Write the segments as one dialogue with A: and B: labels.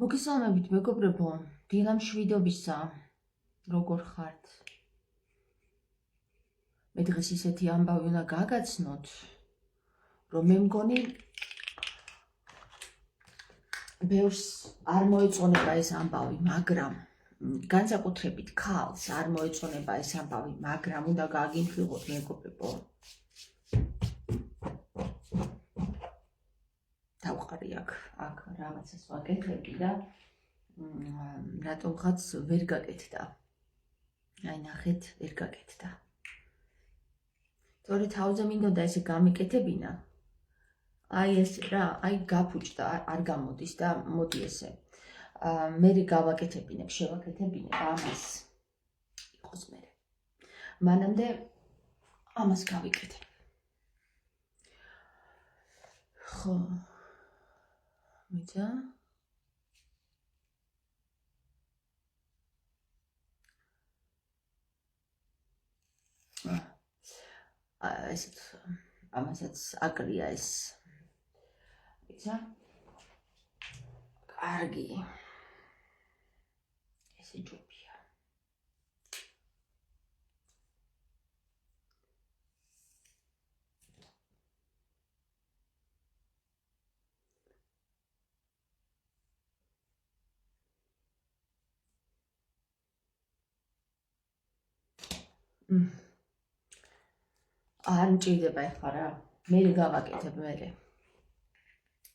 A: მოგესალმებით მეგობრებო, დილა მშვიდობისა, როგორ ხართ? მე დღეს ისეთი ამბავი უნდა გაგაცნოთ, რომ მე მგონი ბევრს არ მოეწონება ეს ამბავი, მაგრამ განსაკუთრებით ქალს არ მოეწონება ეს ამბავი, მაგრამ უნდა გაგიმხილოთ მეგობრებო. დავყარი აქ რაღაცას ვაკეთებდი და რატომღაც ვერ გაკეთდა. აი ნახეთ, ვერ გაკეთდა. თორე თავზე მინდოდა ესე გამიკეთებინა. აი ეს რა, აი გაფუჭდა, არ გამოდის და მოდი ესე. მე გავაკეთებინებ, შევაკეთებინებ ამას. იყოს მე. მანამდე ამას გავიკეთებ. ხო. მიცა ესეთ ამასაც აკრია ეს მიცა კარგი ესე ჯობია არ მჭირდება ეხლა რა მე გავაკეთებ მე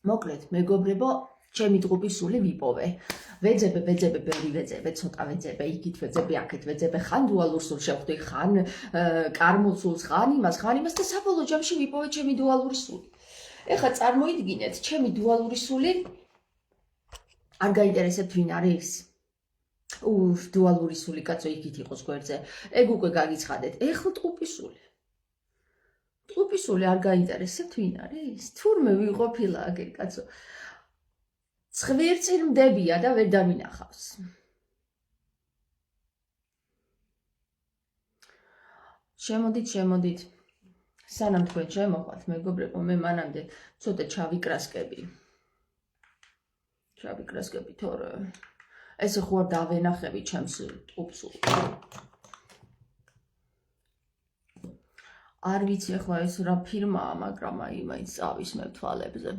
A: მოკლედ მეგობრებო ჩემი ტყუპი სული ვიპოვე ვეძებე ბევრი ვეძებე ცოტა ვეძებე იქით ვეძებე აქეთ ვეძებე ხან დუალურ სულს შევხვდი ხან კარმულ სულს ხან იმას და საბოლოო ჯამში ვიპოვე ჩემი დუალური სული ეხლა წარმოიდგინეთ ჩემი დუალური სული არ გაინტერესებთ ვინ არის დუალური სული კაცო იქით იყოს გვერდზე ეგ უკვე გაგიცხადეთ ეხლა ტყუპი სული არ გაინტერესებთ ვინ არის თურმე ვიყოფილა აგერ კაცო ცხვირწინ მდებია და ვერ დამინახავს შემოდით სანამ თქვენ შემოხვათ მეგობრებო მე მანამდე ცოტა ჩავიკრასკები თორე ესე ხო არ დავენახები ჩემს ტყუპს არ ვიცი ახლა ეს რა ფირმაა, მაგრამ აი მაინც წავისმებ თვალებზე.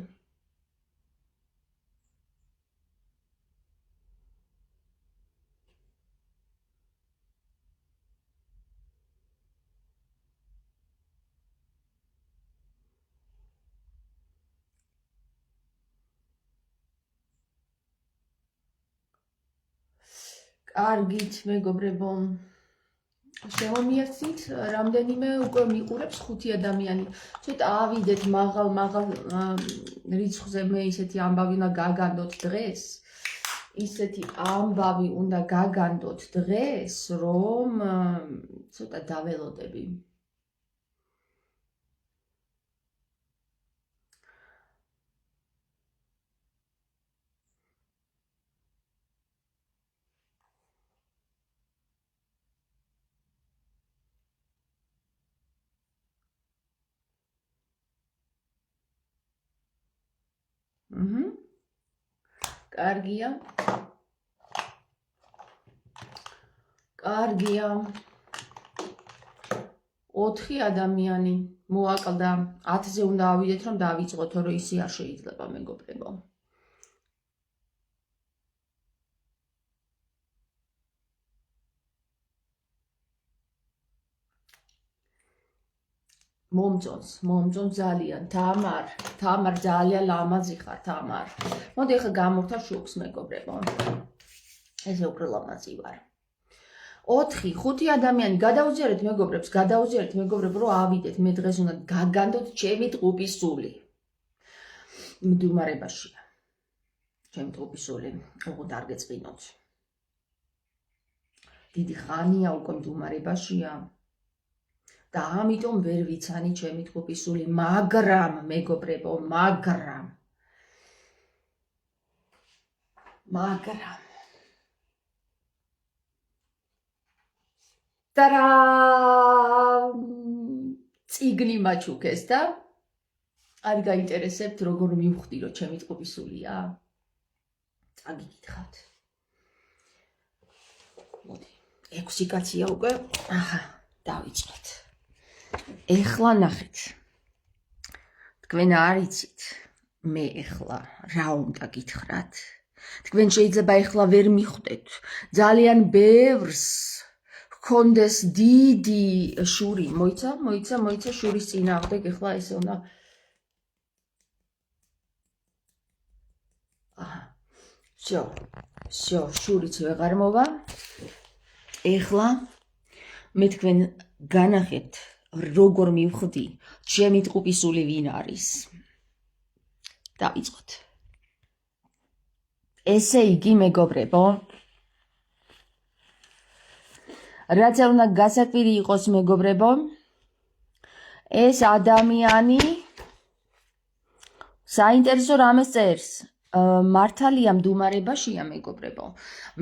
A: კარგით, მეგობრებო. შემომიერთდით, რამდენიმე უკვე მიყურებს 5 ადამიანი. ცოტა ავიდეთ მაღალ რიცხვზე მე ისეთი ამბავი უნდა გაგანდოთ დღეს. რომ ცოტა დაველოდები. კარგია. 4 ადამიანი მოაკლდა 10-ზე უნდა ავიდეთ რომ დავიწყოთ რომ ისე არ შეიძლება მეგობრებო. მომწონს ძალიან თამარ ძალიან ლამაზი ხარ თამარ მოდი ახლა გამორთა შუქს მეგობრებო ესე უკვე ლამაზი ვარ 5 ადამიანი გადაუზიარეთ მეგობრებო რომ ავიდეთ მე დღეს უნდა გაგანდოთ ჩემი ტყუპი სული მდუმარებაშია ჩემი ტყუპი სული ოღონდ არ გეწყინოთ დიდი ხანია უკვე მდუმარებაშია და ამიტომ ვერ ვიცანი ჩემი ტყუპი სული, მაგრამ მეგობრებო, ტარა წიგნი მაჩუქეს და არ გაინტერესებთ როგორ მივხვდი რომ ჩემი ტყუპი სულია? წაგიკითხავთ. მოდი, 6 კაცია უკვე. აჰა, დავიწყოთ. ეხლა ნახეთ. თქვენ არ იცით, მე ეხლა რა უნდა გითხრათ? თქვენ შეიძლება ეხლა ვერ მიხვდეთ. ძალიან ბევრს ჰქონდეს დიდი შური. მოიცა შურის წინააღმდეგ ეხლა ესე უნდა. აჰა. всё, შურიც ვეღარ მოვა. ეხლა მე თქვენ განახეთ როგორ მივხვდი ჩემი ტყუპისული ვინ არის. დავიწყოთ. ესე იგი მეგობრებო, რაც უნდა გასაკვირი იყოს მეგობრებო, ეს ადამიანი საინტერესო რამეს წერს. მართალია მდუმარებაშია მეგობრებო.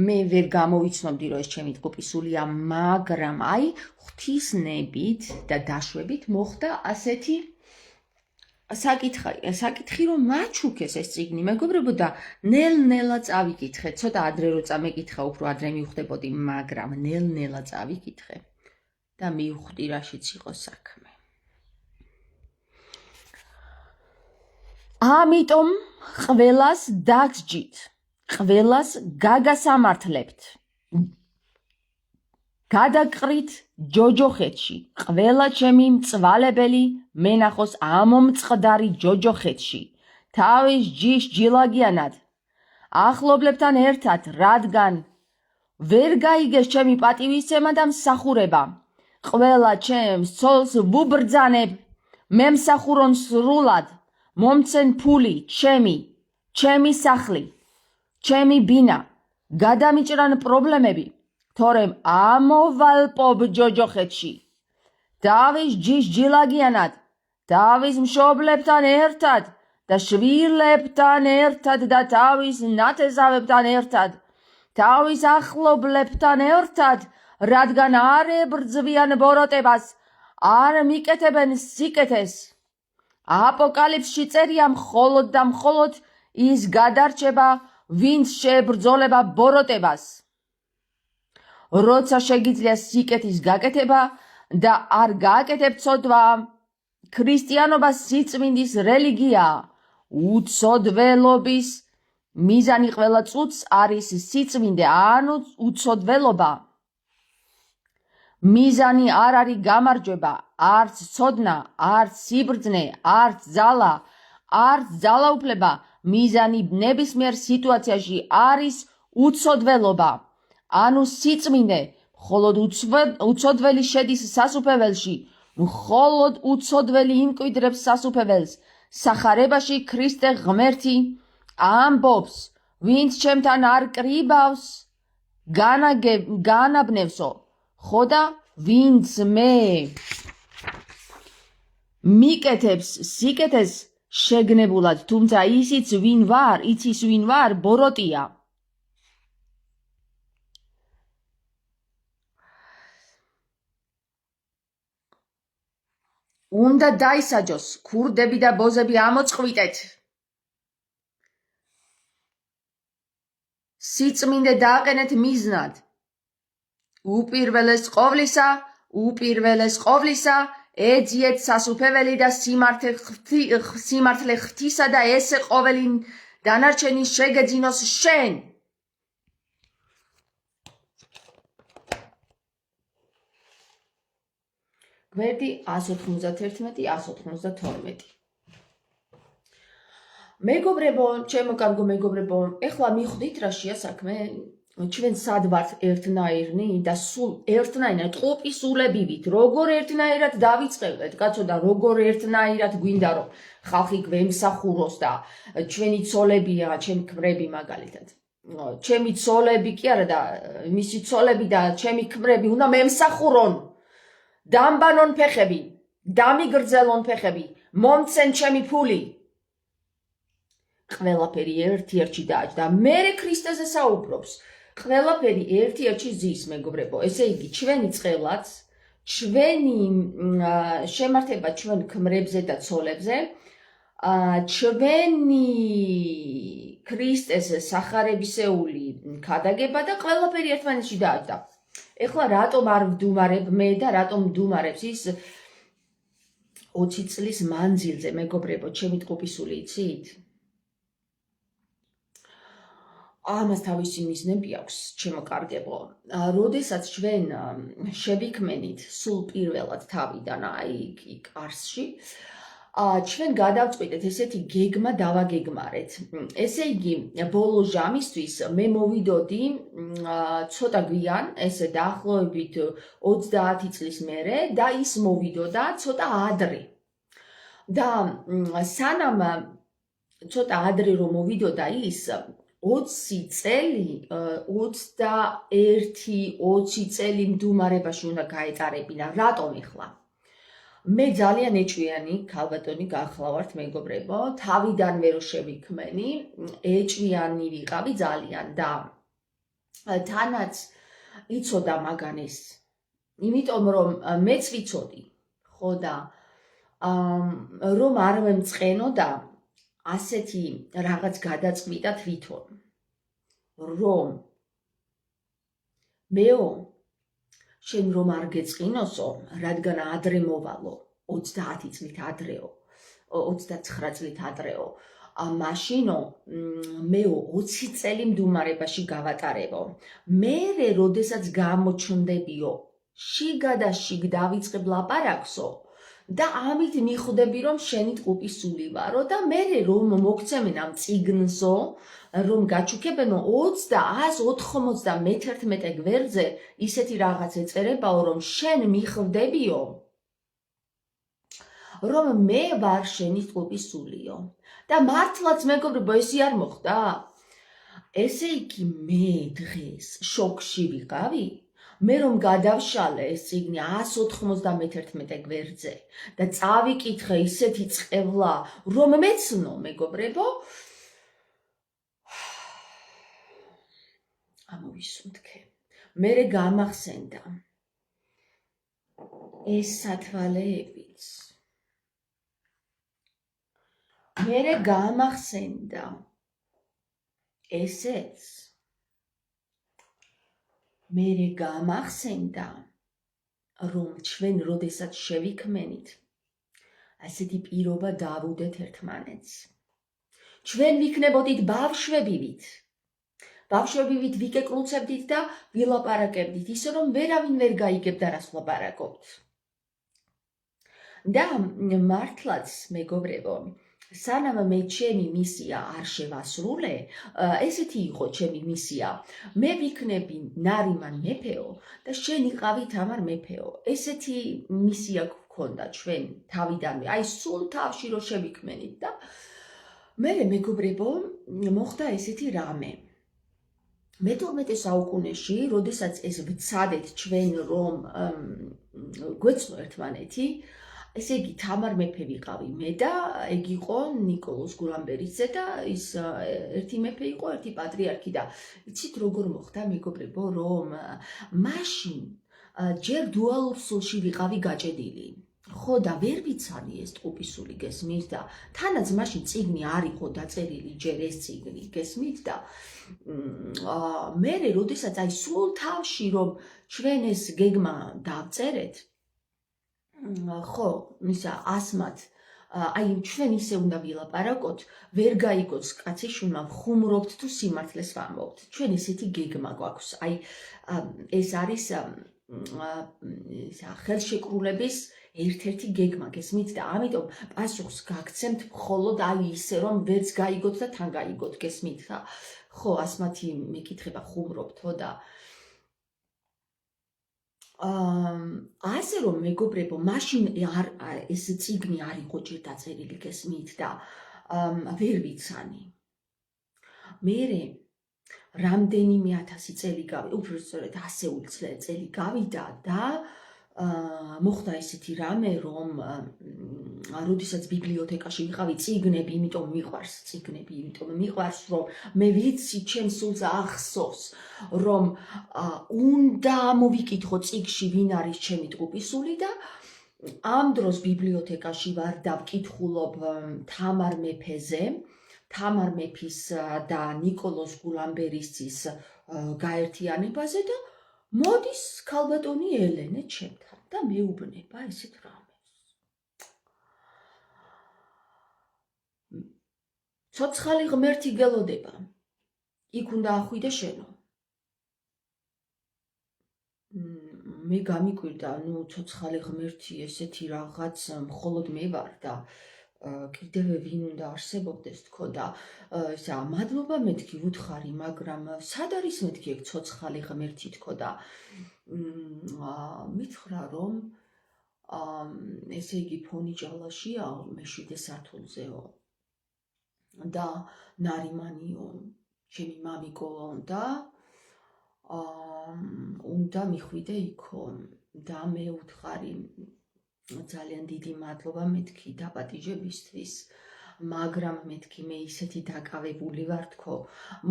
A: მე ვერ გამოვიცნობდი რომ ეს ჩემი ტყუპისულია, მაგრამ აი ღვთისნებით და დაშვებით მოხდა ასეთი საკითხი რომ მაჩუქეს ეს წიგნი მეგობრებო და ნელ-ნელა წავიკითხე. ცოტა ადრე რო წამეკითხა, უფრო ადრე მივხვდებოდი, მაგრამ ნელ-ნელა წავიკითხე და მივხვდი რაშიც იყო საქმე. ამიტომ ყველას დაგსჯით, ყველას გაგასამართლებთ. გადაგყრით ჯოჯოხეთში, ყველა ჩემი მწვალებელი მენახოს ამომწყდარი ჯოჯოხეთში, თავის ჯიშ ჯილაგიანად, ახლობლებთან ერთად, რადგან ვერ გაიგეს ჩემი პატივისცემა და მსახურება. ყველა ჩემს ცოლს ვუბრძანებ, მემსახურონ სრულად, მომცენ ფული, ჩემი სახლი, ჩემი ბინა, გადამიჭრან პრობლემები, თორემ ამოვალპობ ჯოჯოხეთში, თავის ჯიშ ჯილაგიანად, თავის მშობლებთან ერთად და შვილებთან ერთად და თავის ნათესავებთან ერთად, თავის ახლობლებთან ერთად, რადგან არ ებრძვიან ბოროტებას, არ მიკეთებენ სიკეთეს. აპოკალიფსში წერია მხოლოდ და მხოლოდ ის გადარჩება, ვინც შეებრძოლება ბოროტებას. როცა შეგიძლია სიკეთის გაკეთება და არ გააკეთებ ცოდვა, ქრისტიანობა სიწმინდის რელიგიაა. უცოდველობის მიზანი ყველა წუთს არის სიწმინდე, ანუ უცოდველობა. მიზანი არ არის გამარჯვება, არც ცოდნა, არც სიბრძნე, არც ძალა, არც ძალაუფლება. მიზანი ნებისმიერ სიტუაციაში არის უცოდველობა, ანუ სიწმინდე. მხოლოდ უცოდველი შედის სასუფეველში, მხოლოდ უცოდველი იმკვიდრებს სასუფეველს. სახარებაში ქრისტე ღმერთი ამბობს, ვინც ჩემთან არ კრიბავს, განაბნევსო. ხოდა ვინც მე მიკეთებს სიკეთეს შეგნებულად, თუმცა იცის ვინ ვარ, ბოროტია. უნდა დაისაჯოს, ქურდები და ბოზები ამოწყვიტეთ. სიწმინდე დააყენეთ მიზნად. უპირველეს ყოვლისა, ეძიეთ სასუფეველი და სიმართლე ღვთისა და ესე ყოველი დანარჩენი შეგეძინოს შენ. გვერდი 191-192. მეგობრებო, ჩემო კარგო მეგობრებო, ეხლა მიხვდით რაშია საქმე? ჩვენ სად ვართ ერთნაირნი და სულ ერთნაირად ტყუპისულებივით, როგორ ერთნაირად დავიწყებდეთ, კაცო, და როგორ ერთნაირად გვინდა რომ ხალხი გვემსახუროს და ჩვენი ცოლებია, ჩემი ქმრები მაგალითად. ჩემი ცოლები კი არა და მისი ცოლები და ჩემი ქმრები უნდა მემსახურონ. დამბანონ ფეხები, დამიგრძელონ ფეხები, მომცენ ჩემი ფული. ყველაფერი ერთ-ერთში დააჯდა. მერე ქრისტეზე საუბრობს. ყველაფერი ერთ-ერთში ზის, მეგობრებო. ესე იგი, ჩვენი წყელაც, ჩვენი შემართება ჩვენ ქმრებზე და ცოლებზე, ჩვენი ქრისტეს სახარებისეული ქადაგება და ყველაფერი ერთმანეთში დააჯდა. ეხლა რატომ არ ვდუმარებ მე და რატომ ვდუმარებს ის 20 წლის მანძილზე, მეგობრებო, ჩემი ტყუპისული იცით? ამას თავისი მიზნები აქვს, ჩემო კარგებო. როდესაც ჩვენ შევიქმენით სულ პირველად თავიდან იქ არსში, ჩვენ გადავწყვიტეთ ესეთი გეგმა დავაგეგმარეთ. ესე იგი, ბოლო ჟამისთვის მე მოვიდოდი ცოტა გვიან, ესე დაახლოებით 30 წლის მერე და ის მოვიდოდა ცოტა ადრე. და სანამ ცოტა ადრე რომ მოვიდოდა ის 20 წელი, 21-20 წელი მდუმარებაში უნდა გაეტარებინა. რატომ ეხლა? მე ძალიან ეჭვიანი ქალბატონი გახლავართ, მეგობრებო, თავიდანვე რო შევიქმენი, ეჭვიანი ვიყავი ძალიან და თანაც იცოდა მაგან ეს. იმიტომ რომ მეც ვიცოდი, ხო და რომ არ მემწყენო და ასეთი რაღაც გადაწყვიტა თვითონ, რომ მეო შენ რომ არ გეწყინოსო, რადგან ადრე მოვალო, 30 წლით ადრეო, 29 წლით ადრეო, მაშინო მეო 20 წელი მდუმარებაში გავატარებო. მერე, როდესაც გამოჩნდებიო, შიგა და შიგ დავიწყებ ლაპარაკსო და ამით მიხვდები, რომ შენი ტყუპისული ვარო და მერე რომ მოგცემენ ამ წიგნსო, რომ გაჩუქებენო 20-191 გვერდზე ისეთი რაღაც ეწერებაო, რომ შენ მიხვდებიო, რომ მე ვარ შენი ტყუპისულიო. და მართლაც მეგობრებო, ესე არ მოხდა? ესე იგი მე დღეს შოკში ვიყავი, მე რომ გადავშალე ეს წიგნი 191 გვერდზე და წავიკითხე ისეთი წყევლა, რომ მეცნო, მეგობრებო, ამოვისუნთქე. მერე გამახსენდა ეს სათვალეებიც. მერე გამახსენდა ესეც. მერე გამახსენდა, რომ ჩვენ როდესაც შევიქმენით, ასეთი პირობა დავუდეთ ერთმანეთს. ჩვენ ვიქნებოდით ბავშვებივით. ბავშვებივით ვიკეკლუცებდით და ვილაპარაკებდით, ისე რომ ვერავინ ვერ გაიგებდა რას ვლაპარაკობთ. და მართლაც, მეგობრებო, სანამ მე ჩემი მისია არ შევასრულე, ესეთი იყო ჩემი მისია. მე ვიქნები ნარიმან მეფეო და შენ იყავი თამარ მეფეო. ესეთი მისია გქონდა ჩვენ თავიდანვე, აი სულ თავში რო შევიქმენით და მერე, მეგობრებო, მოხდა ესეთი რამე. მე-12 საუკუნეში, როდესაც ეს ვცადეთ ჩვენ რომ გვეცნო ერთმანეთი, ესე იგი თამარ მეფე ვიყავი მე და ეგ იყო ნიკოლოზ გულამბერიძე და ის ერთი მეფე იყო, ერთი პატრიარქი და იცით როგორ მოხდა, მეგობრებო, რომ მაშინ ჯერ დუალურ სულში ვიყავი გაჭედილი. ხო და ვერ ვიცანი ეს ტყუპისული გესმით და თანაც მაშინ წიგნი არ იყო დაწერილი ჯერ ეს წიგნი გესმით და მერე როდესაც აი სულ თავში რომ ჩვენ ეს გეგმა დავწერეთ, ხო, ისა ასმათ აი ჩვენ ისე უნდა ვილაპარაკოთ, ვერ გაიგოც კაციშვილმა ვხუმრობთ თუ სიმართლეს ვამბობთ. ჩვენ ესეთი გეგმა გვაქვს. აი ეს არის ხელშეკრულების ერთ-ერთი გეგმა გესმით და ამიტომ პასუხს გაგცემთ მხოლოდ აი ისე რომ ვერც გაიგოთ და თან გაიგოთ გესმით რა. ხო, ასმათი მეკითხება ხუმრობთ ხო და ასე რომ მეგობრებო, მაშინ ეს წიგნი არ იყო ჯერ დაწერილი გესმით და ვერ ვიცანი. მერე რამდენიმე 1000 წელი გავიდა, უბრალოდ 100 წელი გავიდა და მოხდა ესეთი რამე, რომ როდესაც ბიბლიოთეკაში ვიყავი, წიგნები, იმიტომ მიყვარს, რომ მე ვიცი ჩემ სულს ახსოვს, რომ უნდა მოვიკითხო წიგში ვინ არის ჩემი ტყუპისული და ამ დროს ბიბლიოთეკაში ვარ და ვკითხულობ თამარ მეფეზე. თამარ მეფის და ნიკოლოზ გულამბერისძის გაერთიანებაზე და მოდის ქალბატონი ელენე ჩემთან და მეუბნება ესეთ რამეს. ცოცხალი ღმერთი გელოდება, იქ უნდა ახვიდე შენო. მე გამიკვირდა, ცოცხალი ღმერთი ესეთი რაღაც მხოლოდ მე ვარ და კიდევ ვინ უნდა არსებობდეს თქო და ესა მადლობა მეთქი ვუთხარი, მაგრამ სად არის მეთქი ეგ ცოცხალი ღმერთი თქო და მითხრა რომ ესე იგი ფონი ჭალაშია მე-7 სართულზეო და ნარიმანიო ჩემი მამიკო და უნდა მიხვიდე იქო და მე ვუთხარი ძალიან დიდი მადლობა მეთქი დაპატიჟებისთვის, მაგრამ მეთქი მე ისეთი დაკავებული ვარ თქო,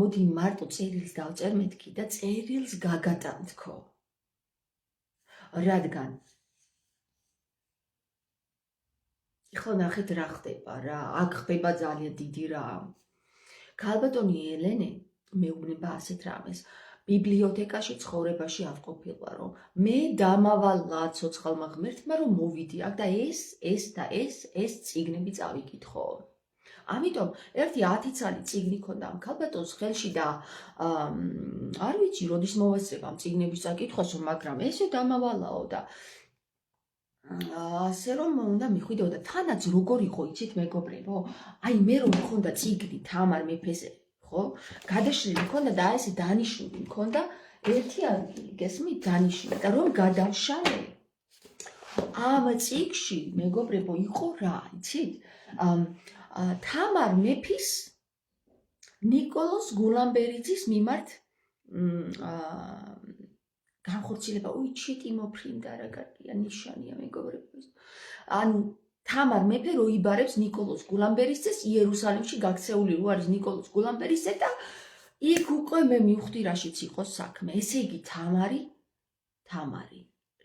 A: მოდი მარტო წერილს დავწერ მეთქი და წერილს გაგატან თქო. რადგან ხო ნახეთ რა ხდება რა, აქ ხდება ძალიან დიდი რა. ქალბატონი ელენე მეუბნება ასეთ რამეს. ბიბლიოთეკაში ცხოვრებაში არ ყოფილა რომ მე დამავალა ცოცხალმა ღმერთმა რომ მოვიდი აქ და ეს წიგნები წავიკითხო. ამიტომ ერთი 10 წელი წიგნი ქონდა ამ ქალბატონს ხელში და არ ვიცი როდის მოვასწრებ ამ წიგნების წაკითხვას, მაგრამ ესე დამავალაო და ასე რომ უნდა მიხვიდეო და თანაც როგორ იყო იცით მეგობრებო, აი მე რომ მქონდა წიგნი თამარ მეფეზე ხო? გადაშლილი მქონდა და ესე დანიშნული მქონდა ერთი ადგილი, გესმით, დანიშნული და რომ გადავშალე. ამ წიგნში მეგობრებო იყო რა, იცით? თამარ მეფის ნიკოლოზ გულამბერიძის მიმართ განხორციელება, უჩიტი მოფრინდა რა კარგია ნიშანია მეგობრებო. ანუ თამარ მეფე როიბარებს ნიკოლოზ გულამბერისძეს იერუსალიმში გაქცეული რო არის ნიკოლოზ გულამბერისძე და იქ უკვე მე მივხვდი რაშიც იყო საქმე. ესე იგი თამარი,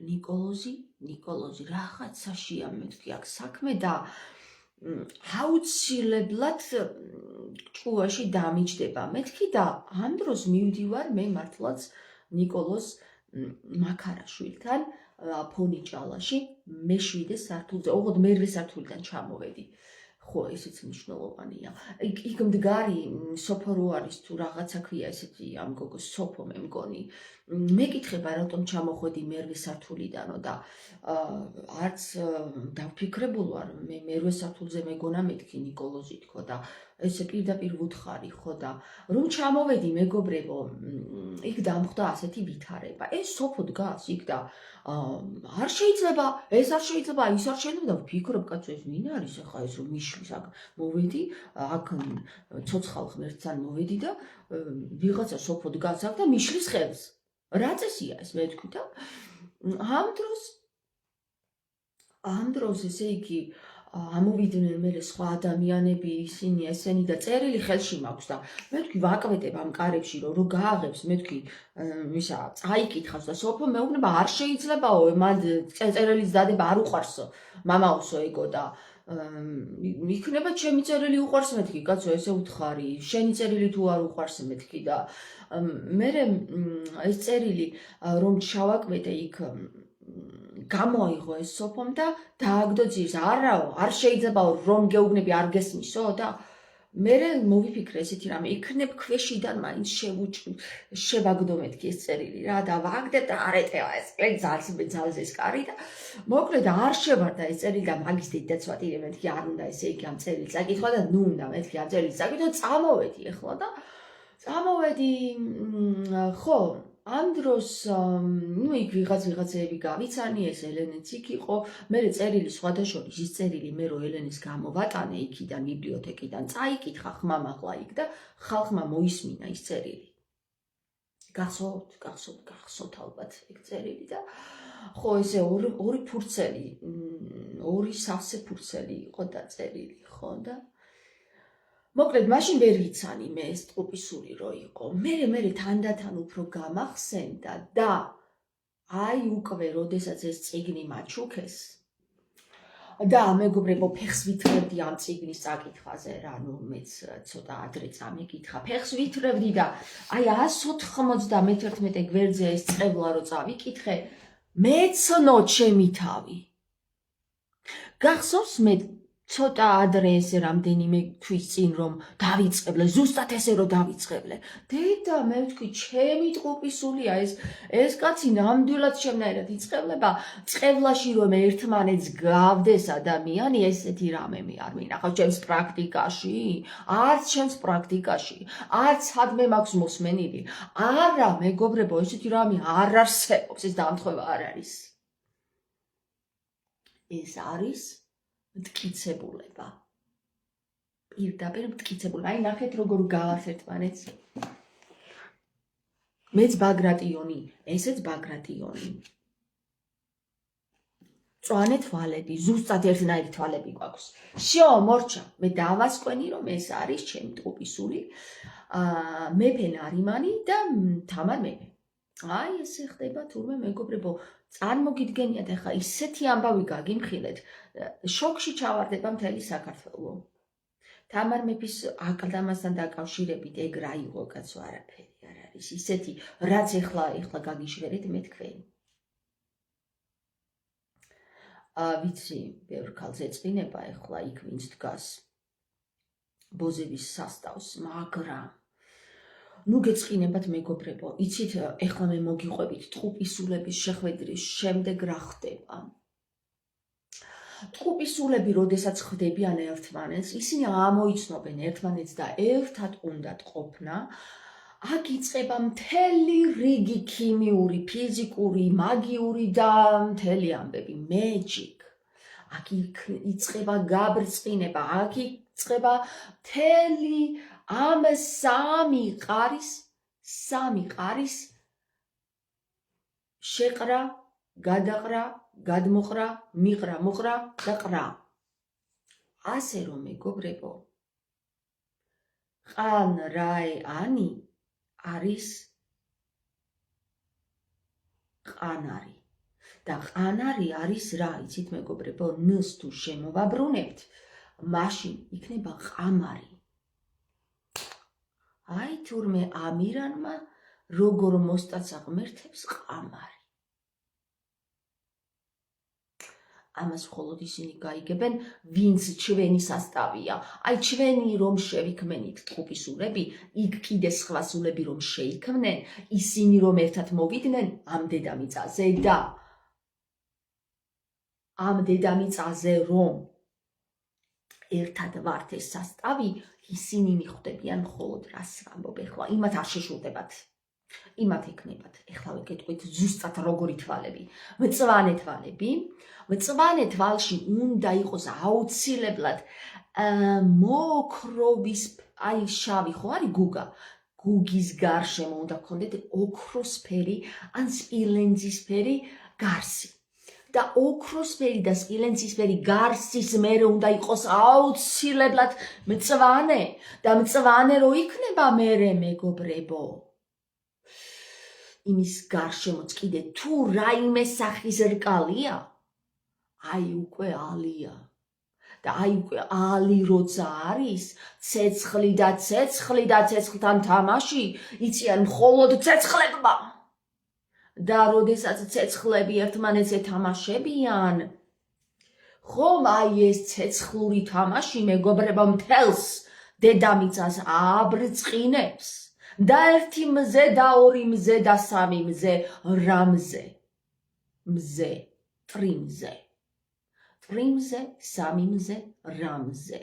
A: ნიკოლოზი რაღაცაშია მეთქი აქ საქმე და აუცილებლად ჭკუაში დამიჯდება მეთქი და ამ დროს მივდივარ მე მართლაც ნიკოლოზ მაქარაშვილთან ფონი ჭალაში მე-7 სართულზე, ოღონდ მე-8 სართულიდან ჩამოვედი. ხო, ესეც მნიშვნელოვანია. იქ მდგარი სოფო რო არის თუ რაღაცა ქვია ესეთი ამ გოგოს სოფო მე მგონი. მეკითხება რატომ ჩამოხვედი მე-8 სართულიდანო და არც დავფიქრებულ ვარ მე მე-8 სართულზე მეგონა მეთქი ნიკოლოზი თქო და ესე პირდაპირ ვუთხარი ხო და რომ ჩამოვედი მეგობრებო, იქ დამხვდა ასეთი ვითარება. ეს სოფო დგას იქ და არ შეიძლება, ეს არ შეიძლება, ის არ შეიძლება და ვფიქრობ კაცო ეს ვინ არის ახლა ეს რომ მიშლის აქ მოვედი, აქ ცოცხალ ღმერთთან მოვედი და ვიღაცა სოფო დგას აქ და მიშლის ხელს. რა წესია ეს მე თქვი და ამ დროს ესე იგი ამოვიდნენ მე სხვა ადამიანები ისინი ესენი და წერილი ხელში მაქვს და მე თქვი ვაკვეთებ ამ კარებში რომ გააღებს მე თქვი ისა წაიკითხავს და სოფო მეუბნება არ შეიძლებაო მან წერილის დადება არ უყვარსო მამაოსო ეგო და იქნება ჩემი წერილი უყვარს მეთქი კაცო ესე უთხარი შენი წერილი თუ არ უყვარს მეთქი და მე ეს წერილი რომ ჩავაკვეთე იქ გამოიღო ეს სოფომ და დააგდო ძირს. არაო, არ შეიძლებაო რომ გეუბნები არ გესმისო და მე მოვიფიქრე ესეთი რამე, იქნებ ქვეშიდან მაინც შევაგდო მეთქი ეს წერილი რა და ვაგდებ და არ ეტევა ეს ძალზე ეს კარი და მოკლედ არ შევარდა ეს წერილი და მაგის დედაცვატირე მეთქი არ უნდა ესე იგი ამ წერილს აკითხვა და ნუ უნდა მეთქი ამ წერილს აკითხვა წამოვედი ახლა და წამოვედი ხო ამ დროს იქ ვიღაცები გავიცანი ეს ელენეც იქ იყო მე წერილი სხვადასხვა ის წერილი მე რო ელენეს გამოვატანე იქიდან ბიბლიოთეკიდან წაიკითხა ხმამაღლა იქ და ხალხმა მოისმინა ის წერილი გახსოვთ ალბათ ეგ წერილი და ხო ესე ორი ფურცელი ორი სავსე ფურცელი იყო დაწერილი ხო და მოკლედ მაშინ ვერ ვიცანი მე ეს ტყუპისური რო იყო მე თანდათან უფრო გამახსენდა და აი უკვე როდესაც ეს წიგნი მაჩუქეს და მეგობრებო, ფეხს ვითრევდი ამ წიგნის წაკითხვაზე რა, ნუ მეც ცოტა ადრე წამიკითხა. ფეხს ვითრევდი და აი 191 გვერდზე ეს წყევლა რო წავიკითხე, მეცნო ჩემი თავი. გახსოვს მე ცოტა ადრე ესე რამდენიმე თვის წინ რომ დავიწყებლე, ზუსტად ესე რომ დავიწყებლე. დედა, მე ვთქვი, ჩემი ტყუპისულია ეს კაცი ნამდვილად ჩემნაირად იწყებლება, წყევლაში რომ ერთმანეთს გავდეს ადამიანი, ესეთი რამე არ მინახავს ჩემს პრაქტიკაში, არც ჩემს პრაქტიკაში, არც სადმე მაქვს მოსმენილი. არა, მეგობრებო, ესეთი რამე არ არსებობს, ეს დამთხოვა არ არის. ეს არის მტკიცებულება. პირდაპირ მტკიცებულება. აი ნახეთ როგორ გავარს ერთმანეთს. მეც ბაგრატიონი, ესეც ბაგრატიონი. წვანე თვალები, ზუსტად ერთნაირი თვალები გვაქვს. შო, მორჩა, მე დავასკვენი რომ ეს არის ჩემი ტყუპისული, მეფე ნარიმანი და თამარ მეფე. აი ესე ხდება თურმე მეგობრებო, წარმოგიდგენიათ ახლა ისეთი ამბავი გაგიმხილეთ, შოკში ჩავარდება მთელი საქართველო. თამარ მეფის აკლდამასთან დაკავშირებით ეგ რა იყო კაცო, არაფერი არ არის. ისეთი რაც ახლა გაგიშვერეთ მე თქვენ. ვიცი, ბევრ ქალს ეწყინება ახლა იქ ვინც დგას ბოზების სასტავს, მაგრამ ნუ გეწყინებათ მეგობრებო, იცით ახლა მე მოგიყვებით ტყუპისულების შეხვედრის შემდეგ რა ხდება. ტყუპისულები როდესაც ხდებიან ერთმანეთს, ისინი ამოიცნობენ ერთმანეთს და ერთად უნდათ ყოფნა. აქ იწყება მთელი რიგი ქიმიური, ფიზიკური, მაგიური და მთელი ამბები, magic. აქ იწყება გაბრწყინება, აქ იწყება მთელი ამ სამი ყარის შეყრა, გადაყრა, გადმოყრა, მიყრა, მოყრა და ყრა. ასე რომ მეგობრებო, ყანრაე-ანი არის ყანარი. და ყანარი არის რა, იცით მეგობრებო, ნს თუ შემოვაბრუნებთ, მაშინ იქნება ყამარი. აი თურმე ამირანმა როგორ მოსტაცა ღმერთებს ყამარი. ამას მხოლოდ ისინი გაიგებენ, ვინც ჩვენი სასტავია. აი ჩვენი რომ შევიქმნით ტყუპისულები, იქ კიდე სხვა სულები რომ შეიქმნენ, ისინი რომ ერთად მოვიდნენ ამ დედამიწაზე და ამ დედამიწაზე რომ ერთად ვართ ეს სასტავი, ისინი მიხვდებიან მხოლოდ რას ვამბობ ახლა, იმათ არ შეშურდებათ. იმათ ეკნებათ. ეხლა ვეკეთყვით ზუსტად როგორი თვალები. მწვანე თვალები. მწვანე თვალში უნდა იყოს აუცილებლად მოოქროვის, აი შავი ხო არის გუგა. გუგის გარშემო უნდა გქონდეთ ოქროსფერი ან სპილენძისფერი გარსი. და ოქროსფერი და სპილენძისფერი გარსის მერე უნდა იყოს აუცილებლად მწვანე. და მწვანე რო იქნება მერე მეგობრებო, იმის გარშემოც კიდე თუ რაიმე სახის რკალია, აი უკვე ალია. და აი უკვე ალი როცა არის, ცეცხლი და ცეცხლთან თამაში იციან მხოლოდ ცეცხლებმა. და როდესაც ცეცხლები ერთმანეთს ეთამაშებიან, ხომ აი ეს ცეცხლური თამაში მეგობრებო მთელს დედამიწას აბრწყინებს. და ერთი მზე და ორი მზე და სამი მზე, რამზე, მზე, ტრიმზე, ტრიმზე, სამი მზე, რამზე.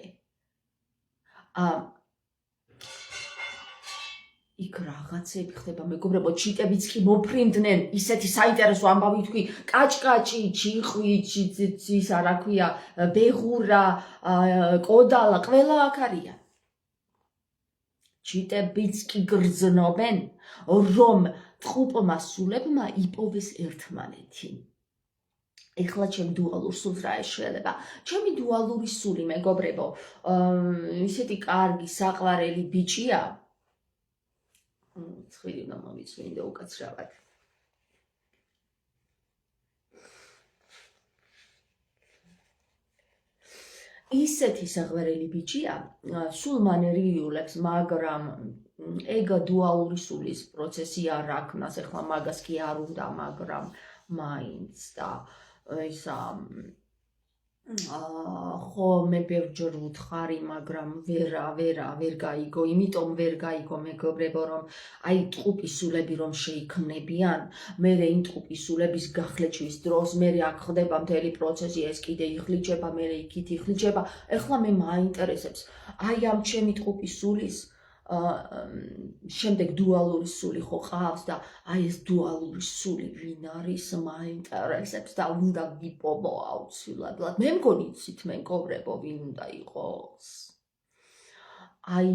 A: იქ რაღაცები ხდება მეგობრებო, ჩიტებიც კი მოფრინდნენ, ისეთი საინტერესო ამბავი თქვი, კაჭკაჭი, ჩიხვი, ისა რა ქვია, ბეღურა, კოდალა, ყველა აქ არიან. ჩიტებიც კი გრძნობენ, რომ ტყუპმა სულებმა იპოვეს ერთმანეთი. ეხლა ჩემ დუალურ სულს რა ეშველება? ჩემი დუალური სული მეგობრებო, ისეთი კარგი საყვარელი ბიჭია. ცხვირი უნდა მომიწვინდე უკაცრავად. ისეთი საღვარელი ბიჭია, სულ მანერიულებს, მაგრამ ეგ დუალური სულის პროცესი არ აქვს, ეხლა მაგას კი არ უნდა, მაგრამ მაინც და ისა ხო მე ბევრჯერ ვუთხარი, მაგრამ ვერ გაიგო, იმიტომ ვერ გაიგო მეგობრებო, რომ აი ტყუპის სულები რომ შეიქმნებიან, მერე იმ ტყუპის სულების გახლეჩვის დროს, მერე აქ ხდება მთელი პროცესი, ეს კიდე იხლიჩება, მერე იქით იხლიჩება. ეხლა მე მაინტერესებს, აი ამ ჩემი ტყუპის სულის შემდეგ დუალური სული ხო ყავს და აი ეს დუალური სული ვინ არის მაინტერესებს და უნდა ვიპოვო აუცილებლად. მე მგონი იცით მეგობრებო ვინ უნდა იყოს. აი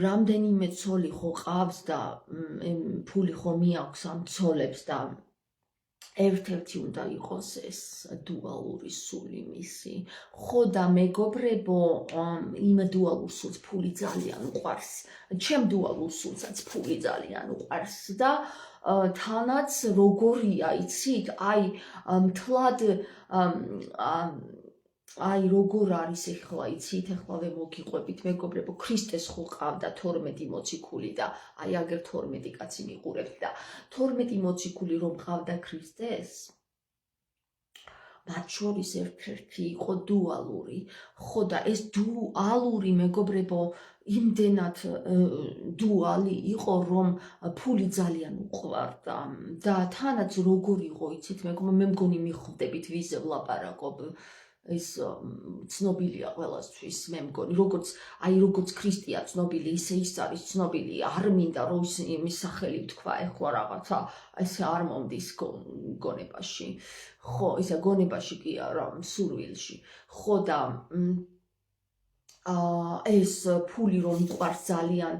A: რამდენიმე ცოლი ხო ყავს და ფული ხო მიაქვს ამ ცოლებს და ერთ-ერთი უნდა იყოს ეს დუალური სული მისი. ხო და მეგობრებო, იმ დუალურ სულს ფული ძალიან უყვარს. ჩემ დუალურ სულსაც ფული ძალიან უყვარს და თანაც როგორია, იცით, აი მთლად აი როგორ არის ეხლა, იცით, ეხლავე მოგიყვებით მეგობრებო, ქრისტეს ხო ყავდა 12 მოციქული და აი აგერ 12 კაცი მიყურებთ და 12 მოციქული რომ ყავდა ქრისტეს, მათ შორის ერთ-ერთი იყო დუალური. ხო და ეს დუალური მეგობრებო იმდენად დუალი იყო, რომ ფული ძალიან უყვარდა და თანაც როგორ იყო, იცით მეგობრებო, მე მგონი მიხვდებით ვიზე ვლაპარაკობ. ეს ცნობილია ყველასთვის, მე მგონი, როგორც ქრისტია ცნობილი, ისე ის არის ცნობილი, არ მინდა რომ იმის სახელი ვთქვა ეხლა რაღაცა, ესე არ მომდის გონებაში. ხო, ისა გონებაში კი არა, სურვილში. ხო და ეს ფული რომ უყვარს ძალიან,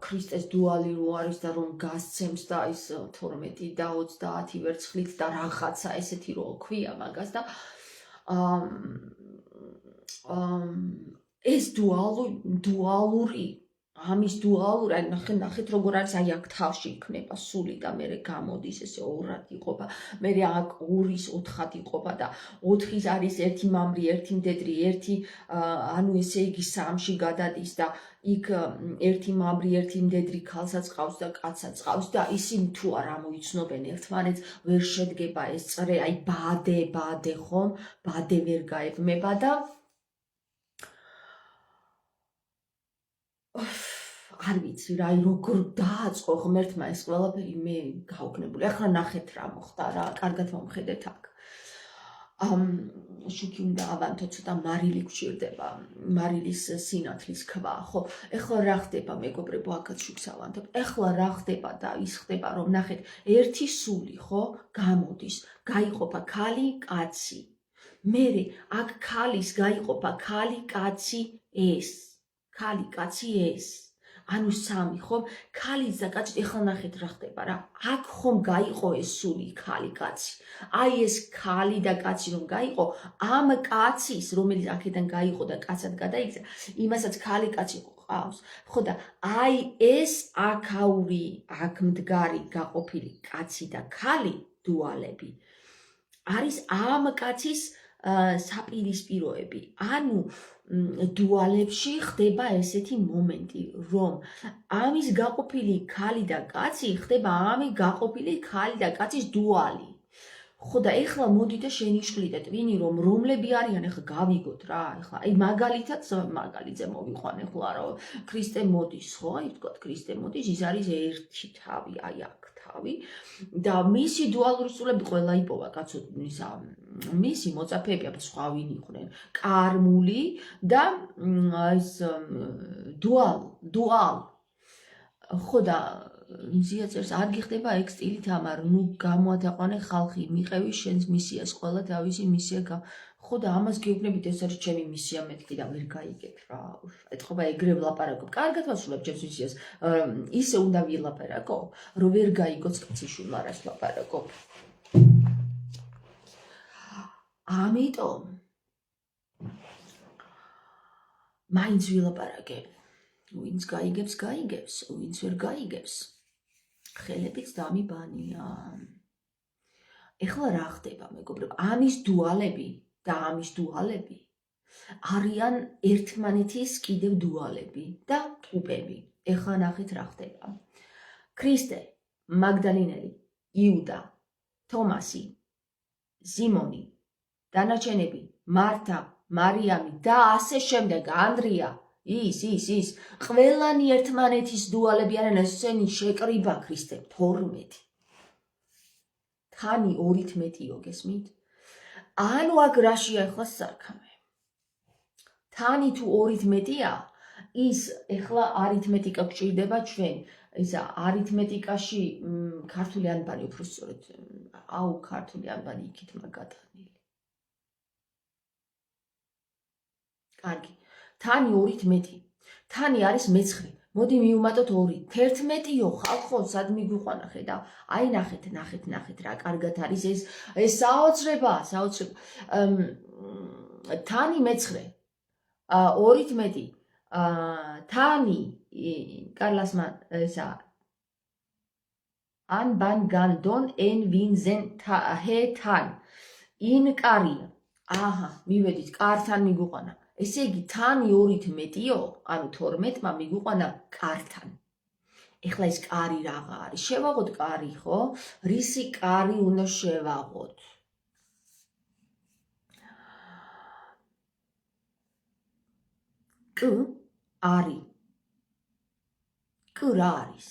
A: ქრისტეს დუალი რო არის და რომ გასცემს და ის 12 და 30 ვერცხლით და რაღაცა ესეთი რო ქვია მაგას და ეს დუალური ამის დუალური, აი ნახეთ როგორ არის, აი აქ თავში იქნება სული და მერე გამოდის ესე ორად იყოფა, მერე აქ 2-ის 4-ად იყოფა და 4-ის არის ერთი მამრი, ერთი მდედრი, ერთი ანუ ესე იგი 3-ში გადადის და იქ ერთი მამრი, ერთი მდედრი ქალსაც ყავს და კაცსაც ყავს და ისინი თუ არ ამოიცნობენ ერთმანეთს, ვერ შედგება ეს წრე, აი ბადე ხომ, ბადე ვერ გაებმება და არ ვიცი რა, როგორ დააწყო ღმერთმა ეს ყველაფერი, მე გაუგნებული. ახლა ნახეთ რა მოხდა რა, კარგად მომხედეთ აქ. შუქი უნდა ავანთო, ცოტა მარილი გვჭირდება, მარილის სინათლის ქვა, ხო? ეხლა რა ხდება მეგობრებო, აქაც შუქს ავანთობ. ეხლა რა ხდება და ის ხდება, რომ ნახეთ, ერთი სული, ხო, გამოდის, გაიყოფა ქალი, კაცი. მერე აქ ქალის გაიყოფა ქალი, კაცი, ეს. ქალი, კაცი, ეს. ანუ 3, ხო? ქალის და კაცის, ეხლა ნახეთ რა ხდება რა. აქ ხომ გაიყო ეს სული ქალი, კაცი. აი ეს ქალი და კაცი რომ გაიყო, ამ კაცის, რომელიც აქედან გაიყო და კაცად გადაიქცა, იმასაც ქალი, კაცი ყავს. ხო და აი ეს აქაური, აქ მდგარი გაყოფილი კაცი და ქალი, დუალები, არის ამ კაცის საპირისპიროები. ანუ დუალებში ხდება ესეთი მომენტი, რომ ამის გაყოფილი ქალი და კაცი ხდება ამი გაყოფილი ქალი და კაცის დუალი. ხო და ეხლა მოდი და შენიშვლი და ტვინი რომ რომლები არიან, ეხლა გავიგოთ რა, ეხლა აი მაგალითზე მოვიყვან ეხლა რა, ქრისტე მოდის, ხო, აი ვთქვათ ქრისტე მოდის, ის არის ერთი თავი, აი აქ თავი და მისი დუალური სულები ყველა იპოვა კაცო, მისი მოწაფეები აბა სხვა ვინ იყვნენ, კარმული და ეს დუალ. ხო და მზიაწერს არ გიხდება ეგ სტილით ამარ, ნუ გამოათაყვანე ხალხი, მიყევი შენს მისიას, ყველა თავისი მისია. ხო და ამას გეუბნებით, ეს არის ჩემი მისია, მეთქი და ვერ გაიგებ რა. ეთქობა ეგრე ვლაპარაკობ. კარგად ვასრულებ ჩემს მისიას. ისე უნდა ვილაპარაკო, რომ ვერ გაიგოც კაციშვილმა რას ვლაპარაკობ. ამიტომ მაინც ვილაპარაკებ. ვინც გაიგებს, გაიგებს, ვინც ვერ გაიგებს, ხელებიც დამიბანია. ეხლა რა ხდება მეგობრებო? ამის დუალები და ამის დუალები არიან ერთმანეთის კიდევ დუალები და ტყუპები. ეხლა ნახეთ რა ხდება. ქრისტე, მაგდალინელი, იუდა, თომასი, ზიმონი, დანარჩენები, მართა, მარიამი და ასე შემდეგ, ანდრია, ის, ყველანი ერთმანეთის დუალები არიან, ესენი შეკრიბა ქრისტე 12. თანი 2-ით მეტიო, გესმით? ანუ აქ რაშია ეხლა სარქამე? თანი თუ 2-ით მეტია, ის ეხლა არითმეტიკა გჭირდება ჩვენ. ისა არითმეტიკაში ქართული ანბანი უფრო სწორედ, ქართული ანბანი იქით მაგათანილი. კარგი. თანი 2-ით მეტი. თანი არის მე-9. მოდი მივუმატოთ 2. 11-იო ხალხო, სად მიგვიყვანა ხედა? აი ნახეთ რა კარგად არის ეს საოცრება. თანი მე-9. 2-ით მეტი. თანი კარლასმა ისა ან ბან გან დონ ენ ვინ ზენ ჰე თან ინ კარია. აჰა, მივედით, კართან მიგვიყვანა. ესე იგი, თანი 2-ით მეტიო, ანუ 12-მა მიგვიყვანა კართან. ეხლა ეს კარი რაღა არის? შევაღოთ კარი, ხო? რისი კარი უნდა შევაღოთ? კ არი. კ რა არის?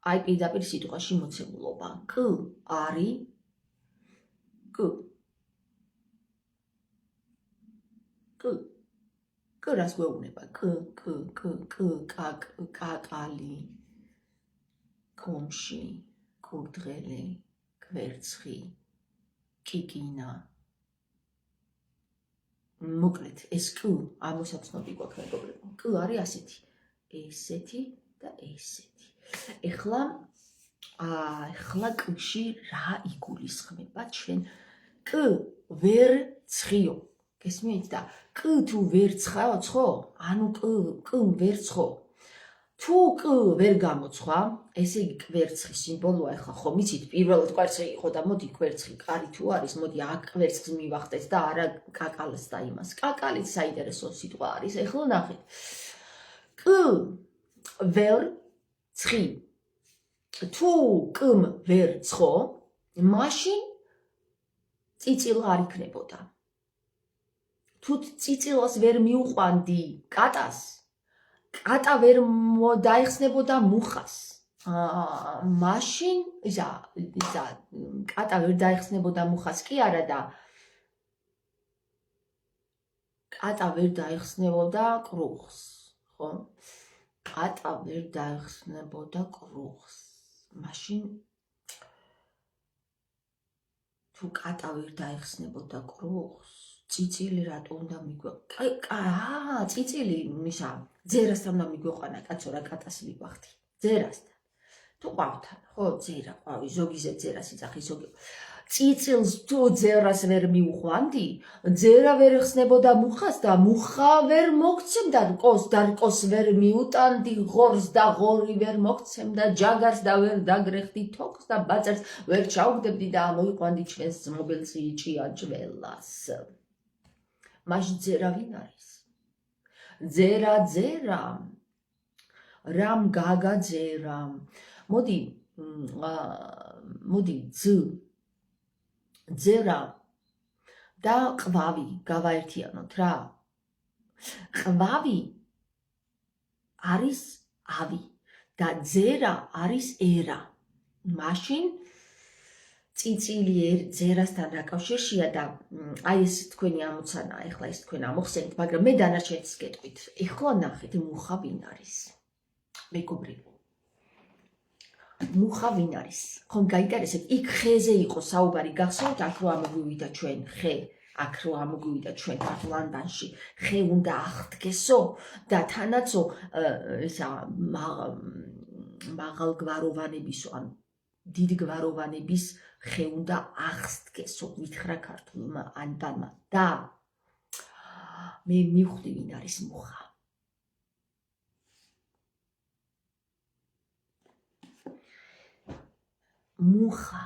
A: აი პირდაპირ სიტყვაში მოცემულობა. კ არი. კ რას გვეუბნება? კაკალი, კომში, კურდღელი, კვერცხი, კიკინა. მოკლედ, ეს კ ამოსაცნობი გვაქვს მეგობრებო. კ არის ასეთი. ესეთი და ესეთი. ეხლა კში რა იგულისხმება ჩვენ? კ ვერ ცხიო. გესმით და კ თუ ვერ ცხო, ანუ კ ვერ ცხო. თუ კ ვერ გამოცხვა, ესე იგი კვერცხის სიმბოლოა. ეხლა ხო მიცით, პირველად კვერცხი იყო და მოდი კვერცხი კარი თუ არის, მოდი აქ კვერცხს მივახტეთ და არა კაკალს და იმას. კაკალიც საინტერესო სიტყვა არის. ეხლა ნახეთ. კ ვერ ცხი. თუ კ-მ ვერ ცხო, მაშინ წიწილა არ იქნებოდა. თუ წიწილას ვერ მიუყვანდი კატას, კატა ვერ დაეხსნებოდა მუხას. მაშინ ისა კატა ვერ დაეხსნებოდა მუხას კი არა და კატა ვერ დაეხსნებოდა კრუხს, ხო? კატა ვერ დაეხსნებოდა კრუხს. მაშინ თუ კატა ვერ დაეხსნებოდა კრუხს, წიწილი რატო უნდა მიგვეყვა? წიწილი ისა ძერასთან უნდა მიგვეყვანა, კაცო, რა კატას მივახთი. ძერასთან. თუ ყვავთან, ხო, ძერა ყვავი, ზოგიზე ძერას იცახი, ზოგი. წიწილს თუ ძერას ვერ მიუყვანდი, ძერა ვერ ეხსნებოდა მუხას და მუხა ვერ მოგცემდა რკოს და რკოს ვერ მიუტანდი ღორს და ღორი ვერ მოგცემდა ჯაგარს და ვერ დაგრეხდი თოქს და ბაწარს ვერ ჩაუგდებდი და ამოიყვანდი ჩვენს ძმობილს ჭიანჭველას. მაშინ ძერა ვინ არის? ძერა რამ გაგაძერა. მოდი ძერა და ყვავი გავაერთიანოთ რა. ყვავი არის ავი და ძერა არის ერა. მაშინ წიწილი ძერასთან დაკავშირშია და აი ეს თქვენი ამოცანა, ეხლა ეს თქვენ ამოხსენით, მაგრამ მე დანარჩენს გეტყვით. ეხლა ნახეთ, მუხა ვინ არის? მეგობრებო, მუხა ვინ არის? ხომ გაინტერესებთ? იქ ხეზე იყო საუბარი, გახსოვთ, აქ რო ამოგვივიდა ჩვენ ხე, აქ რო ამოგვივიდა ჩვენ ქართულ ანბანში, ხე უნდა აღდგესო და თანაცო ისა მაღალგვაროვანების ან დიდგვაროვანების ხე უნდა აღსდგესო, მითხრა ქართულმა ანბანმა და მე მივხვდი ვინ არის მუხა. მუხა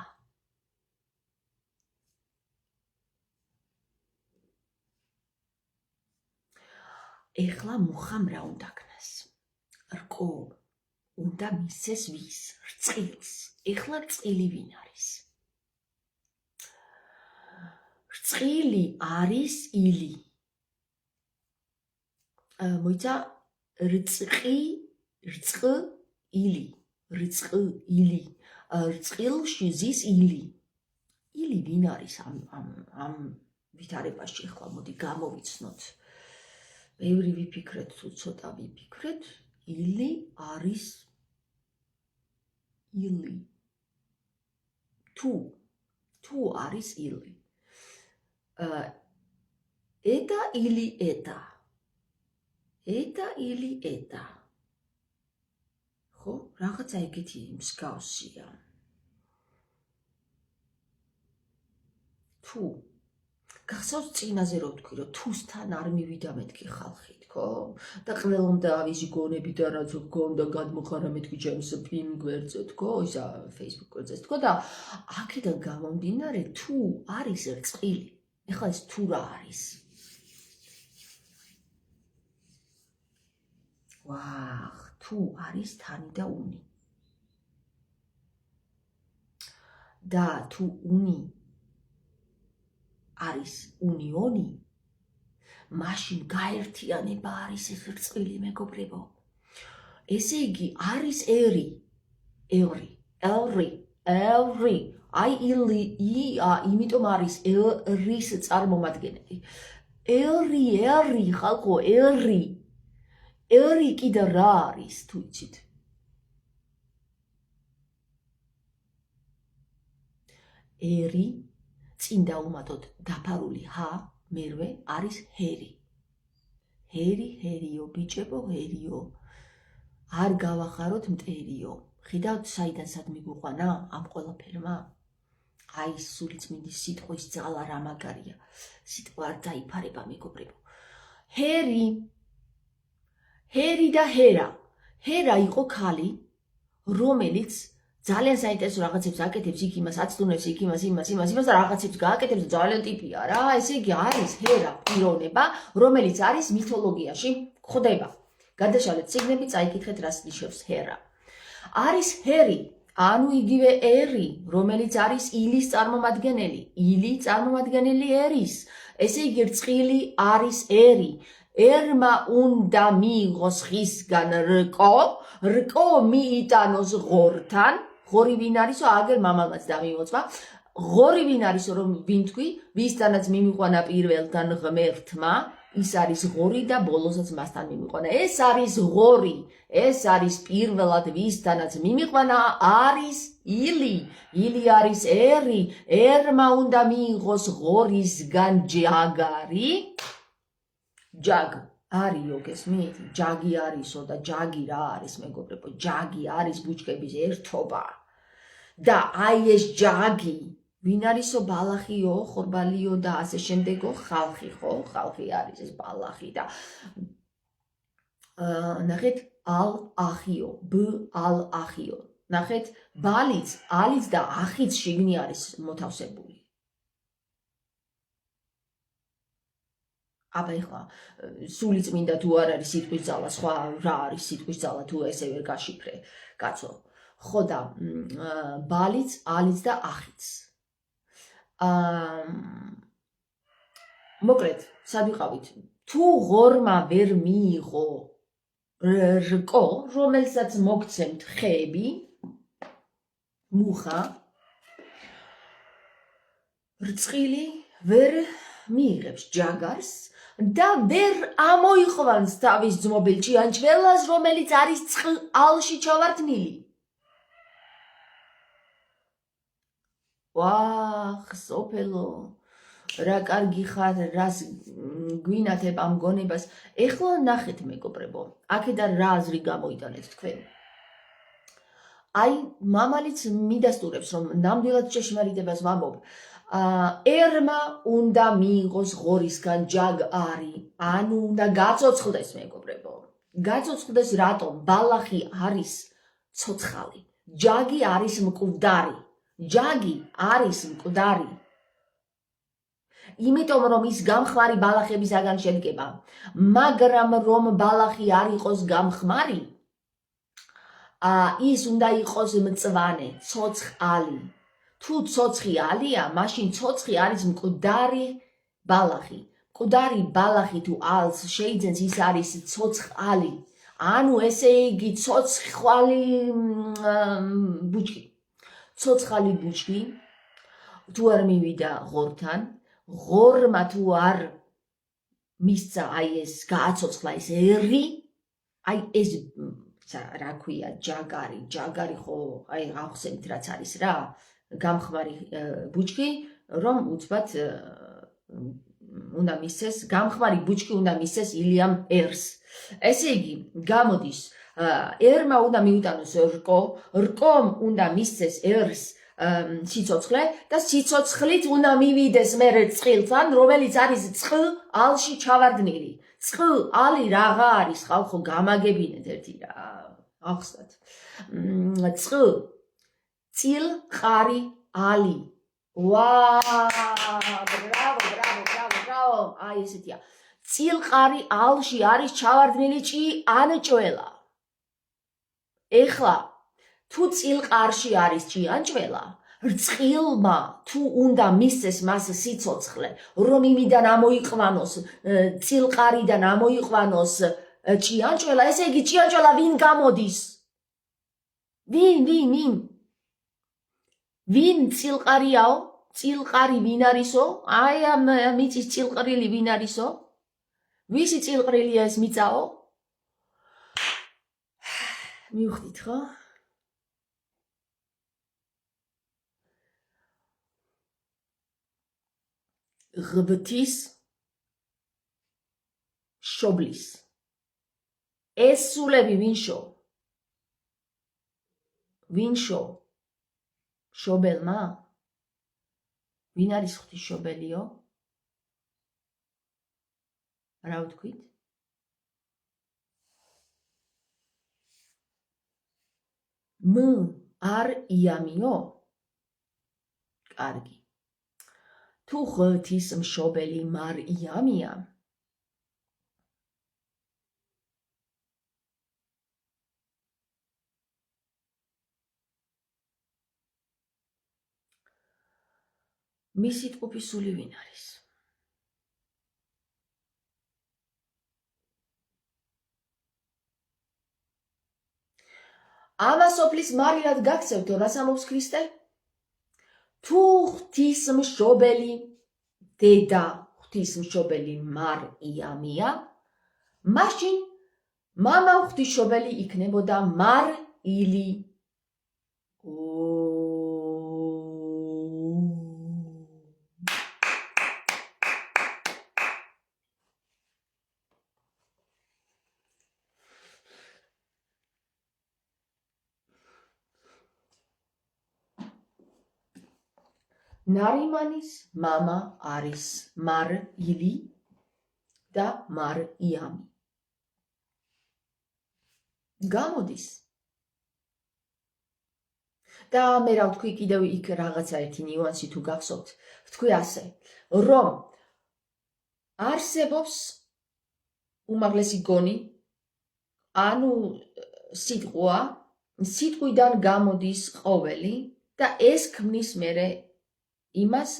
A: ეხლა მუხამ რა უნდა ქნას? რკო უნდა მისცეს ვის? რწყილს. ეხლა რწყილი ვინ არის? რწყილი არის ილი. მოიცა რწყილი. რწყილი. რწყილში ზის ილი. ილი ვინ არის ამ ვითარებაში? ახლა მოდი გამოვიცნოთ. ბევრი ვიფიქრეთ, თუ ცოტა ვიფიქრეთ. ილი არის ილი. თუ არის ილი. ეტა ილი ეტა. ეტა ილი ეტა. ხო, რაღაცა ეგეთი მსგავსია. თუ გახსოვს წინაზე რო ვთქვი, რომ თუსთან არ მივიდა მეთქი ხალხი, თქო? და ყველამდე ავიზი გონები და რაც გონდა გადმოხარა მეთქი ჩემს ფილმ გვერდზე, თქო? ისა Facebook გვერდზე, თქო? და აქედან გამომდინარე, თუ არის რწყილი. ეხლა ეს თუ რა არის? ვახ, თუ არის თანი და უნი. და თუ უნი არის უნიონი, მაშინ გაერთიანება არის ეს რწყილი, მეგობრებო. ესე იგი, არის ერი. აი იმიტომ არის ერის წარმომადგენელი. ერი, ხალხო, ერი. ერი კიდე რა არის, თუ იცით? ერი წინ დაუმატოთ დაფარული ჰა, მერვე არის ჰერი. ჰერიო, ბიჭებო, ჰერიო. არ გავახაროთ მტერიო. ხედავთ საიდან სად მიგვიყვანა ამ ყველაფერმა? აი სულიწმინდის სიტყვის ძალა რა მაგარია. სიტყვა არ დაიფარება, მეგობრებო. ჰერი და ჰერა. ჰერა იყო ქალი, რომელიც ძალიან საინტერესო რაღაცებს აკეთებს, იქ იმას აცდუნებს, იქ იმას და რაღაცებს გააკეთებს, ძალიან ტიპია რა. ესე იგი არის ჰერა პიროვნება, რომელიც არის მითოლოგიაში გვხვდება. გადაშალეთ წიგნები, წაიკითხეთ რას ნიშნავს ჰერა. არის ჰერი, ანუ იგივე ერი, რომელიც არის ილის წარმომადგენელი. ილი წარმომადგენელი ერის. ესე იგი რწყილი არის ერი. ერმა უნდა მიიღოს ხისგან რკო მიიტანოს ღორთან. ღორი ვინ არისო? აგერ მამალმაც დამიმოწმა. ღორი ვინ არისო, რომ ვინ თქვი, ვისთანაც მიმიყვანა პირველთან ღმერთმა, ის არის ღორი და ბოლოსაც მასთან მიმიყვანა. ეს არის ღორი. ეს არის პირველად ვისთანაც მიმიყვანა, არის ილი. ილი არის ერი. ერმა უნდა მიიღოს ღორისგან ჯაგარი. ჯაგ არისო, გესმით? ჯაგი არისო და ჯაგი რა არის, მეგობრებო? ჯაგი არის ბუჩქების ერთობა. და აი ეს ჯაგი ვინ არისო? ბალახიო, ხორბალიო და ასე შემდეგო, ხალხი, ხო? ხალხი არის ეს ბალახი და ნახეთ ალ-ახიო, ალ-ახიო. ნახეთ ბალიც, ალიც და ახიც შიგნი არის მოთავსებული. აბა ეხლა სულიწმინდა თუ არ არის სიტყვის ძალა, სხვა რა არის სიტყვის ძალა თუ ესე ვერ გაშიფრე, კაცო. ხო და ბალიც, ალიც და ახიც. მოკლედ, სად ვიყავით? თუ ღორმა ვერ მიიღო რკო, რომელსაც მოგცემთ ხეები, მუხა, რწყილი ვერ მიიღებს ჯაგარს და ვერ ამოიყვანს თავის ძმობილ ჭიანჭველას, რომელიც არის წყალში ჩავარდნილი. ვახ, სოფელო, რა კარგი ხარ, რას გვინათებ ამ გონებას. ეხლა ნახეთ, მეგობრებო, აქედან რა აზრი გამოიტანეთ თქვენ? აი, მამალიც მიდასტურებს, რომ ნამდვილად ჭეშმარიტებას ვამბობ. ერმა უნდა მიიღოს ღორისგან ჯაგარი, ანუ უნდა გაცოცხლდეს, მეგობრებო. გაცოცხლდეს რატომ? ბალახი არის ცოცხალი, ჯაგი არის მკვდარი. ჯაგი არის მკვდარი. იმიტომ რომ ის გამხმარი ბალახებისაგან შედგება. მაგრამ რომ ბალახი არ იყოს გამხმარი, ის უნდა იყოს მწვანე, ცოცხალი. თუ ცოცხი ალია, მაშინ ცოცხი არის მკვდარი ბალახი. მკვდარი ბალახი თუ ალს შეიძენს, ის არის ცოცხალი. ანუ ესე იგი ცოცხალი ბუჩქი. ცოცხალი ბუჩქი თუ არ მივიდა ღორთან, ღორმა თუ არ მისცა აი ეს გააცოცხლა ეს ერი, აი ეს რა ქვია ჯაგარი ხო აი ახსენით რაც არის რა გამხმარი ბუჩქი რომ უცბად უნდა მისცეს გამხმარი ბუჩქი უნდა მისცეს ილიამ ერს. ესე იგი გამოდის ერმა უნდა მიუტანოს რკომ უნდა მისცეს ერს სიცოცხლე და სიცოცხლით უნდა მივიდეს მერე წყილთან, რომელიც არის წყ ალში ჩავარდნილი. წყ ალი რაღა არის ხალხო გამაგებინეთ ერთი რა ახსნათ. წყ წილყარი ალი. ბრავო. აი ესეთია. წილყარი ალში არის ჩავარდნილი ჭი ან ჭველა. ეხლა თუ წილყარში არის ჭი ან ჭველა, რწყილმა თუ უნდა მისცეს მას სიცოცხლე, რომ იმიდან ამოიყვანოს წილყარიდან ამოიყვანოს ჭი ან ჭველა, ესე იგი ჭი ან ჭველა ვინ გამოდის? ვინ წილყარიაო? წილყარი ვინ არისო? აი ამ მიწის წილყრილი ვინ არისო? ვისი წილყრილია ეს მიწაო? მივხვდით ხო? ღბთის შობლის. ეს სულები ვინშო? შობელმა? ვინ არის ღვთისმშობელიო? რა ვთქვით? არ იამიო? კარგი. თუ ღვთისმშობელი მარ იამია, მისი ტყუპი სული ვინ არის? ამას სოფლის მარილად გაქცევთო, რას ამობს ქრისტე? თუ ღვთისმშობელი დედა ღვთისმშობელი მარ იამია, მაშინ მამა ღვთისმშობელი იქნებოდა მარ ილი. ნარიმანის მამა არის მარ ილი და მარ იამი. გამოდის. და მე რა ვთქვი კიდევ იქ რაღაცა ერთი ნიუანსი თუ გახსოვთ, ვთქვი ასე, რომ არსებობს უმაღლესი გონი, ანუ სიტყვა, სიტყვიდან გამოდის ყოველი და ეს ქმნის მერე იმას,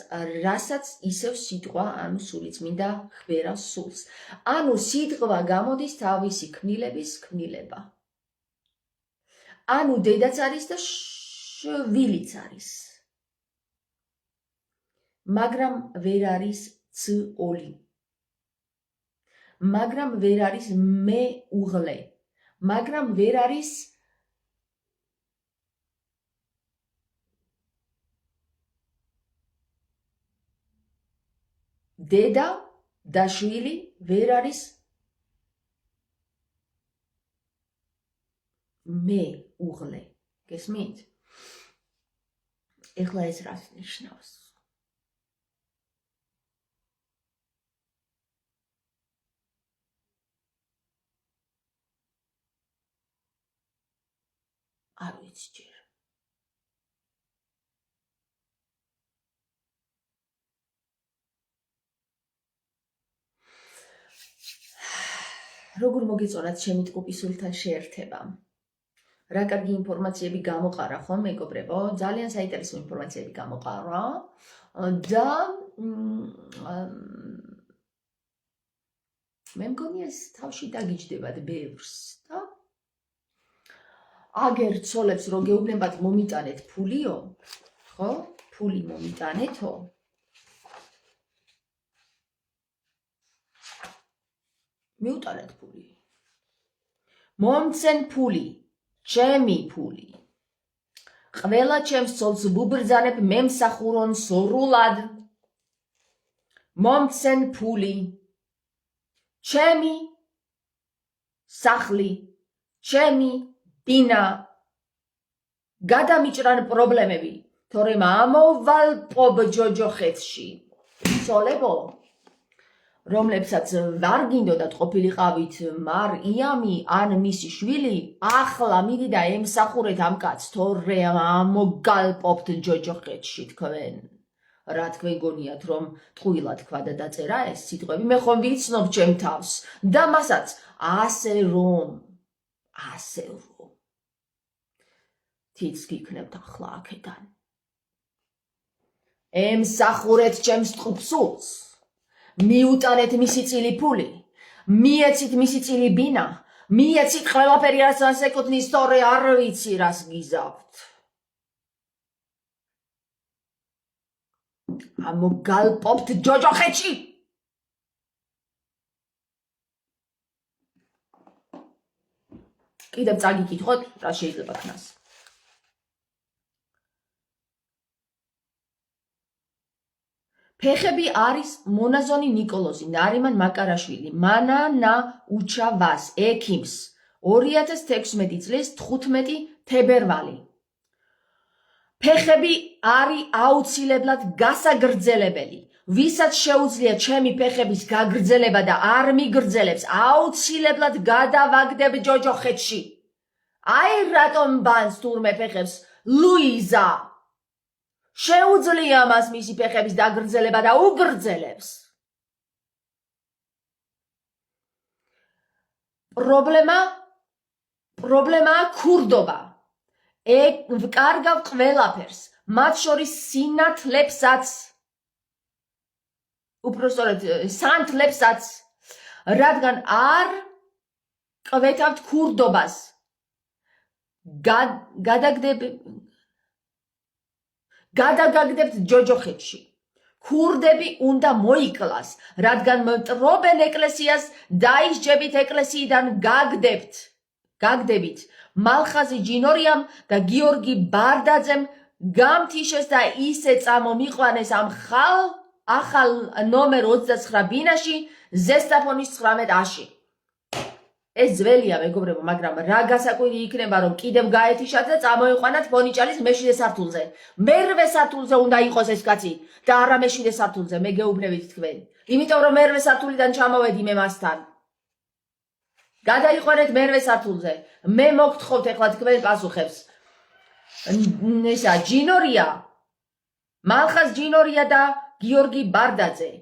A: რასაც ისევ სიტყვა, ანუ სულიწმინდა ხბერავს სულს. ანუ სიტყვა გამოდის თავისი ქმნილების ქმნილება. ანუ დედაც არის და შვილიც არის. მაგრამ ვერ არის ცოლი. მაგრამ ვერ არის მეუღლე. მაგრამ ვერ არის დედა და შვილი, ვერ არის მეუღლე. გესმით? ეხლა ეს რას ნიშნავს? არ ვიცი ჯერ. როგორ მოგეწონათ ჩემი ტყუპისულთან შეერთება? რა კარგი ინფორმაციები გამოყარა ხომ მეგობრებო? ძალიან საინტერესო ინფორმაციები გამოყარა და მე მგონი ეს თავში დაგიჯდებათ ბევრს და აგერ ცოლებს რო გეუბნებათ მომიტანეთ ფულიო, ხო? ფული მომიტანეთო. მიუტანეთ ფული. მომცენ ფული, ჩემი ფული. ყველა ჩემს ცოლს ვუბრძანებ მემსახურონ სრულად. მომცენ ფული. ჩემი სახლი, ჩემი ბინა. გადამიჭრან პრობლემები, თორემ ამოვალპობ ჯოჯოხეთში. ცოლებო, რომლებსაც ვარ გინდოდათ ყოფილიყავით მარიამი ან მისი შვილი, ახლა მიდი და ემსახურეთ ამ კაცს, თორემ ამოგალპობთ ჯოჯოხეთში თქვენ. რა თქვენ გონიათ რომ ტყუილად თქვა და დაწერა ეს სიტყვები? მე ხომ ვიცნობ ჩემ თავს და მასაც ასე რომ თიც გიქნებთ ახლა აქედან. ემსახურეთ ჩემს ტყუპსულს. მიუტანეთ მისი წილი ფული, მიეცით მისი წილი ბინა, მიეცით ყველაფერი რასაც ეკუთვნის, თორე არ ვიცი რას გიზავთ. ამოგალპობთ ჯოჯოხეთში. კიდევ წაგიკითხოთ რა შეიძლება ქნას. ფეხები არის მონაზონი ნიკოლოზი, ნარიმან მაკარაშვილი, მანანა უჩავას, ექიმს, 2016 წლის 15 თებერვალი. ფეხები არის აუცილებლად გასაგრძელებელი. ვისაც შეუძლია ჩემი ფეხების გაგრძელება და არ მიგრძელებს, აუცილებლად გადავაგდებ ჯოჯოხეთში. აი რატომ ბანს თურმე ფეხებს ლუიზა. შეუძლია მას მისი ფეხების დაგრძელება და უგრძელებს. პრობლემაა ქურდობა. ვკარგავ ყველაფერს, მათ შორის სინათლებსაც, უпростоრად სანთლებსაც, რადგან არ ყვეთავთ ქურდობას. გადაგაგდებთ ჯოჯოხეთში. ქურდები უნდა მოიკლას, რადგან მტრობენ ეკლესიას დაისჯებით ეკლესიიდან გაგდებით. მალხაზი ჯინორიამ და გიორგი ბარდაძემ გამთიშეს და ისე წამომიყვანეს ამ ახალ ნომერ 29 ბინაში ზესტაფონის 19-აში. ეს ძველია მეგობრებო, მაგრამ რა გასაკვირი იქნება რომ კიდევ გაეთიშათ და წამოიყვანათ ფონიჭალის მე-7 სართულზე. მე-8 სართულზე უნდა იყოს ეს კაცი და არა მე-7 სართულზე, მე გეუბნებით თქვენ. იმიტომ რომ მე-8 სართულიდან ჩამოვედი მე მასთან. გადაიყვანეთ მე-8 სართულზე. მე მოგთხოვთ ეხლა თქვენ პასუხებს. ესა ჯინორია, მალხაზ ჯინორია და გიორგი ბარდაძე.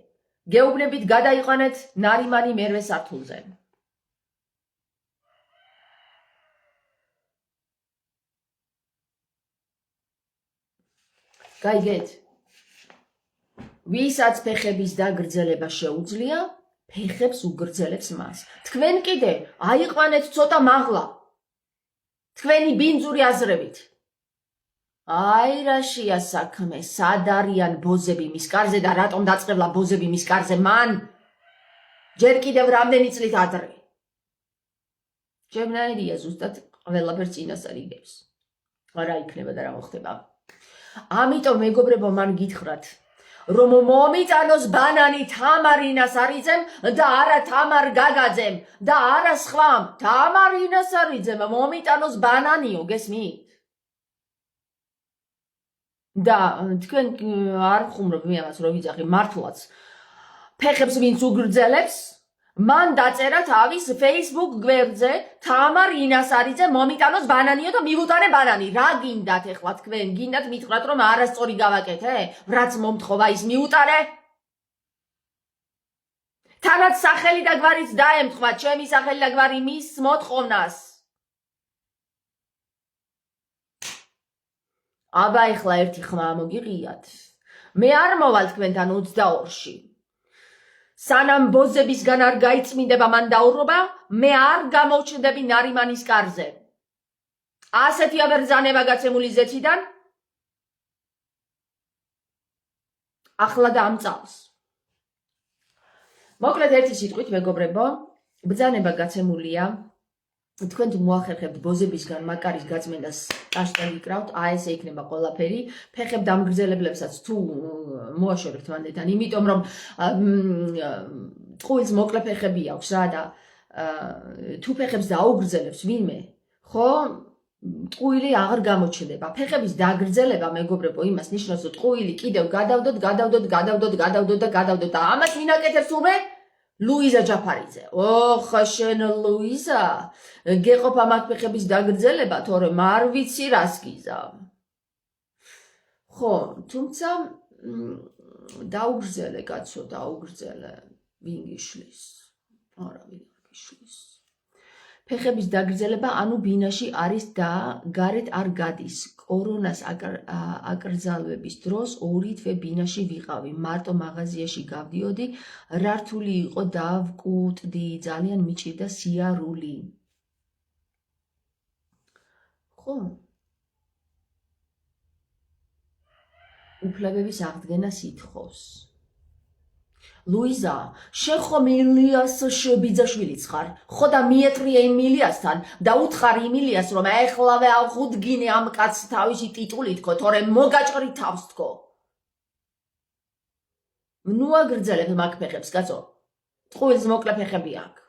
A: გეუბნებით გადაიყვანეთ ნარიმანი მე-8 სართულზე. გაიგეთ? ვისაც ფეხების დაგრძელება შეუძლია, ფეხებს უგრძელებს მას. თქვენ კიდე აიყვანეთ ცოტა მაღლა. თქვენი ბინძური აზრებით. აი რაშია საქმე, სად არიან ბოზები მის კარზე და რატომ დაწყებლა ბოზები მის კარზე მან? ჯერ კიდევ რამდენი წლით ადრე. ჩემნაირია ზუსტად ყველაფერს წინასწარ იგებს. რა იქნება და რა მოხდება. ამიტომ მეგობრებო, მან გითხრათ, რომ მომიტანოს ბანანი თამარ ინასარიძემ და არა თამარ გაგაძემ და არა სხვამ. თამარ ინასარიძემ მომიტანოს ბანანიო, გესმით? და თქვენ არ ხუმრობ მე ამას რომ ვიძახი მართლაც. ფეხებს ვინც უგრძელებს, მან დაწერა თავის Facebook გვერდზე თამარ ინასარიძე მომიტანოს ბანანიო და მივუტანე ბანანი. რა გინდათ ეხლა თქვენ? გინდათ მითხრათ რომ არასწორი გავაკეთე? რაც მომთხოვა ის მიუტანე? თანაც სახელი და გვარიც დაემთხვა, ჩემი სახელი და გვარი მის მოთხოვნას. აბა ეხლა ერთი ხმა მოგიღიათ. მე არ მოვალ თქვენთან 22-ში. სანამ ბოზებისგან არ გაიწმინდება მან დაურობა, მე არ გამოჩნდები ნარიმანის კარზე. ასეთი აბერძანება გაცემული ზეციდან ახლა და ამ წავს. მოკლედ ერთი სიტყვით მეგობრებო, ბრძანება გაცემულია. თქვენ თუ მოახერხებთ ბოზებისგან მაკარის გაწმენდას ტაშტელი კრავთ, ესე იქნება ყველაფერი. ფეხებ დამგრძელებლებსაც თუ მოაშორებთ მანდეთან, იმიტომ რომ ტყუილს მოკლე ფეხები აქვს რა და თუ ფეხებს დაუგრძელებს ვინმე, ხო? ტყუილი აღარ გამოჩნდება. ფეხების დაგრძელება მეგობრებო იმას ნიშნავს, რომ ტყუილი კიდევ გადავდოთ და ამას ვინ აკეთებს უბე? ლუიზა ჯაფარიძე. ოხ, შენ ლუიზა, გეყოფა მაგ ფეხების დაგრძელება, თორემ არ ვიცი რას გიზავ. ხო, თუმცა დაუგრძელე კაცო, დაუგრძელე, ვინ გიშლის? არა, ვინ არ გიშლის. ფეხების დაგრძელება ანუ ბინაში არის და გარეთ არ გადის. კორონას აკრძალვების დროს 2 თვე ბინაში ვიყავი. მარტო მაღაზიაში გავდიოდი, რა რთული იყო დავკვუტდი, ძალიან მიჭირდა სიარული. ხო. უფლებების აღდგენას ითხოვს. ლუიზა, შენ ხომ ილიას ბიძაშვილიც ხარ, ხო და მიეტრია იმ ილიასთან და უთხარ იმ ილიას, რომ ეხლავე აღუდგინე ამ კაცს თავისი ტიტული თქო, თორემ მოგაჭრი თავს თქო. ნუ აგრძელებ მაგ ფეხებს, კაცო. ტყუილს მოკლე ფეხები აქვს.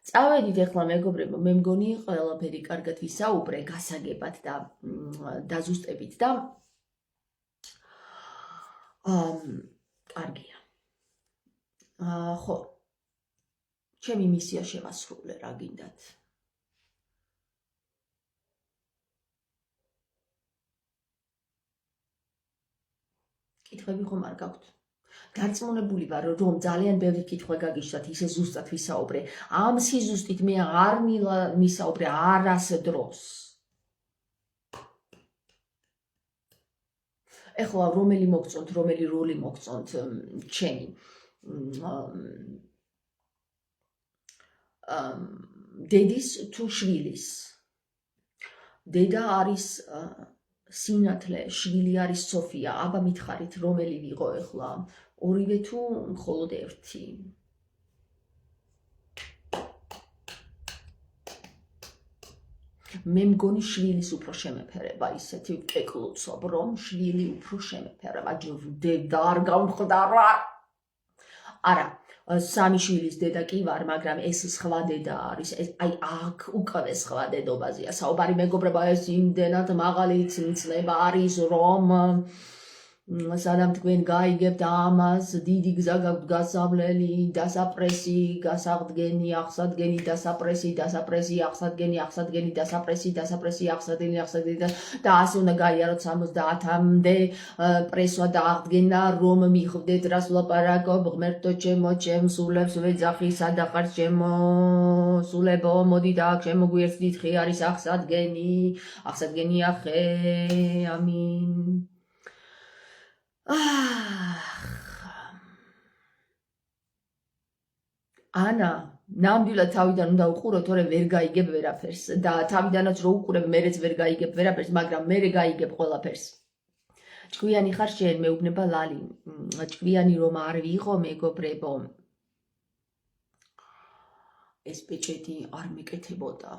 A: წავედით ეხლა მეგობრებო, მე მგონი ყველაფერი კარგად ვისაუბრე, გასაგებად და დაზუსტებით და კარგია. ხო. ჩემი მისია შევასრულე რა გინდათ. კითხვები ხომ არ გაქვთ? დარწმუნებული ვარ, რომ ძალიან ბევრი კითხვა გაგიშვათ, ისე ზუსტად ვისაუბრე. ამ სიზუსტით მე არ მისაუბრე არას დროს. ეხლა რომელი მოგწონთ, რომელი როლი მოგწონთ ჩემი დედის თუ შვილის. დედა არის სინათლე, შვილი არის სოფია. აბა მითხარით რომელი ვიყო ეხლა? ორივე თუ მხოლოდ ერთი? მე მგონი შვილის უფრო შემეფერება, ისეთი ვკეკლუცობ, რომ შვილი უფრო შემეფერება. დედა არ გამხვდარა. არა, სამი შვილის დედა კი ვარ, მაგრამ ეს სხვა დედა არის. აი აქ უკვე სხვა დედობაზეა საუბარი მეგობრებო, ეს იმდენად მაღალი ცნება არის, რომ სანამ თქვენ გაიგებთ ამას, დიდი გზა გაქვთ გასავლელი, დასაპრესი, გასაღდგენი, აღსადგენი, დასაპრესი, აღსადგენი, დასაპრესი, აღსადგენი და ასე უნდა გაიაროთ 70-მდე პრესვა და აღდგენა, რომ მიხვდეთ რას ვლაპარაკობ, ღმერთო ჩემო, ჩემ სულებს ვეძახი, სადახარ ჩემო სულებო, მოდით აქ შემოგვიერთდით, ხი არის აღსადგენია ხე, ამინ. ანა, ნამდვილად თავიდან უნდა უყურო, თორემ ვერ გაიგებ ვერაფერს და თავიდანაც რო უყურებ, მერეც ვერ გაიგებ ვერაფერს, მაგრამ მერე გაიგებ ყველაფერს. ჭკვიანი ხარ შენ, მეუბნება ლალი. ჭკვიანი რომ არ ვიყო, მეგობრებო, ეს პეჭედი არ მეკეთებოდა.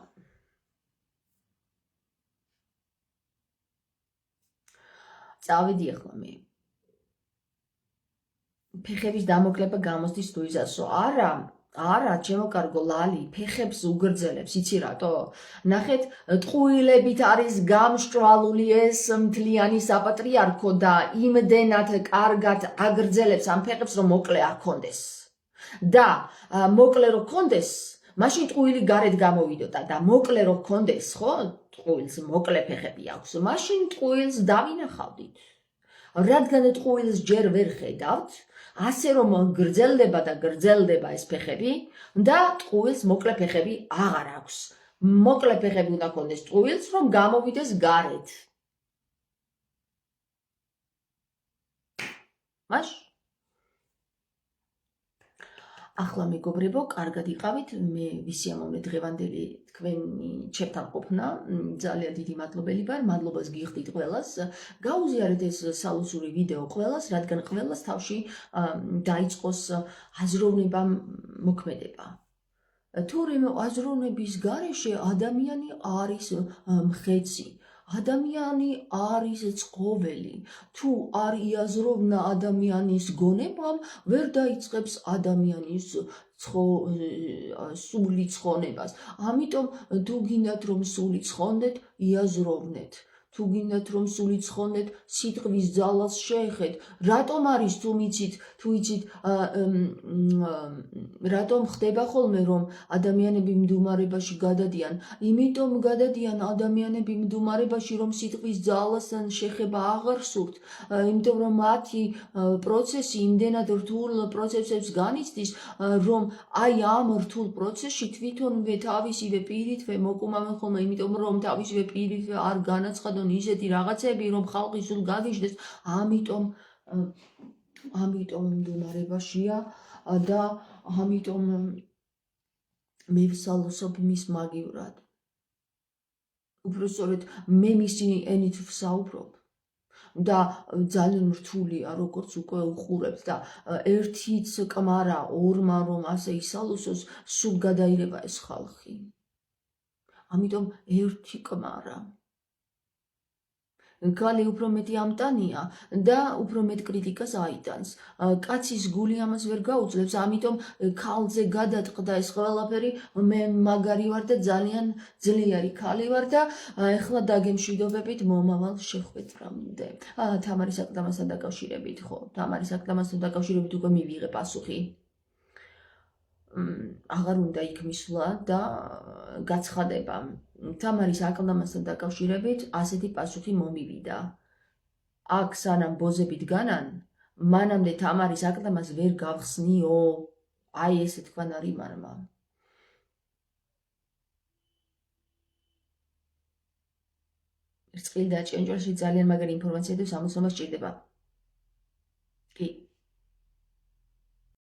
A: წავედი ახლა მე. ფეხების დამოკლება გამოსდის ლუიზასო. არა, ჩემო კარგო ლალი, ფეხებს უგრძელებს, იცი რატო? ნახეთ, ტყუილებით არის გამსჭვალული ეს მთლიანი საპატრიარქო და იმდენად კარგად აგრძელებს ამ ფეხებს, რომ მოკლე არ ქონდეს. და მოკლე რო ქონდეს, მაშინ ტყუილი გარეთ გამოვიდოდა და მოკლე რო ქონდეს, ხო? ტყუილს მოკლე ფეხები აქვს, მაშინ ტყუილს დავინახავდით. რადგან ტყუილს ჯერ ვერ ხედავთ, ასე რომ გრძელდება და გრძელდება ეს ფეხები და ტყუილს მოკლე ფეხები აღარ აქვს. მოკლე ფეხები უნდა ქონდეს ტყუილს, რომ გამოვიდეს გარეთ. მაშ ახლა მეგობრებო, კარგად იყავით, მე ვისიამოვნე დღევანდელი თქვენი ჩემთან ყოფნა, ძალიან დიდი მადლობელი ვარ, მადლობას გიხდით ყველას, გაუზიარეთ ეს სალუსური ვიდეო ყველას, რადგან ყველას თავში დაიწყოს აზროვნება მოქმედება. თორემ აზროვნების გარეშე ადამიანი არის მხეცი. ადამიანი არის ცხოველი. თუ არ იაზროვნა ადამიანის გონებამ, ვერ დაიწყებს ადამიანის სული ცხონებას. ამიტომ თუ გინდათ რომ სული ცხონდეთ, იაზროვნეთ. თუ გინდათ რომ სული ცხონდეთ, სიტყვის ძალას შეეხეთ. რატომ არის თუ იცით რატომ ხდება ხოლმე რომ ადამიანები მდუმარებაში გადადიან? იმიტომ გადადიან ადამიანები მდუმარებაში, რომ სიტყვის ძალასთან შეხება აღარ სურთ, იმიტომ რომ მათი პროცესი იმდენად რთულ პროცესებს განიცდის, რომ აი ამ რთულ პროცესში თვითონვე თავისივე პირითვე მოკუმავენ ხოლმე, იმიტომ რომ თავისივე პირითვე არ განაცხადონ ისეთი რაღაცები, რომ ხალხი სულ გაგიჟდეს, ამიტომ მდუმარებაშია და ამიტომ მე ვსალოსობ მის მაგივრად. უბრალოდ მე მისი ენით ვსაუბრობ და ძალიან რთულია, როგორც უკვე უყურებთ და ერთიც კმარა ორმა რომ ასე ისალოსოს, სულ გადაირება ეს ხალხი. ამიტომ ერთი კმარა. ქალი უფრო მეტი ამტანია და უფრო მეტ კრიტიკას აიტანს. კაცის გული ამას ვერ გაუძლებს, ამიტომ ქალზე გადატყდა ეს ყველაფერი, მე მაგარი ვარ და ძალიან ძლიერი ქალი ვარ და ეხლა დაგემშვიდობებით მომავალ შეხვედრამდე. თამარის აკლდამასთან დაკავშირებით, ხო, თამარის აკლდამასთან დაკავშირებით უკვე მივიღე პასუხი. აღარ უნდა იქ მისვლა და გაცხადება. თამარის აკლდამასთან დაკავშირებით ასეთი პასუხი მომივიდა. აქ სანამ ბოზები დგანან, მანამდე თამარის აკლდამას ვერ გავხსნიო. აი ესე თქვა ნარიმანმა. რწყილი და ჭიანჭველში ძალიან მაგარი ინფორმაცია და სამოცნობა სჭირდება.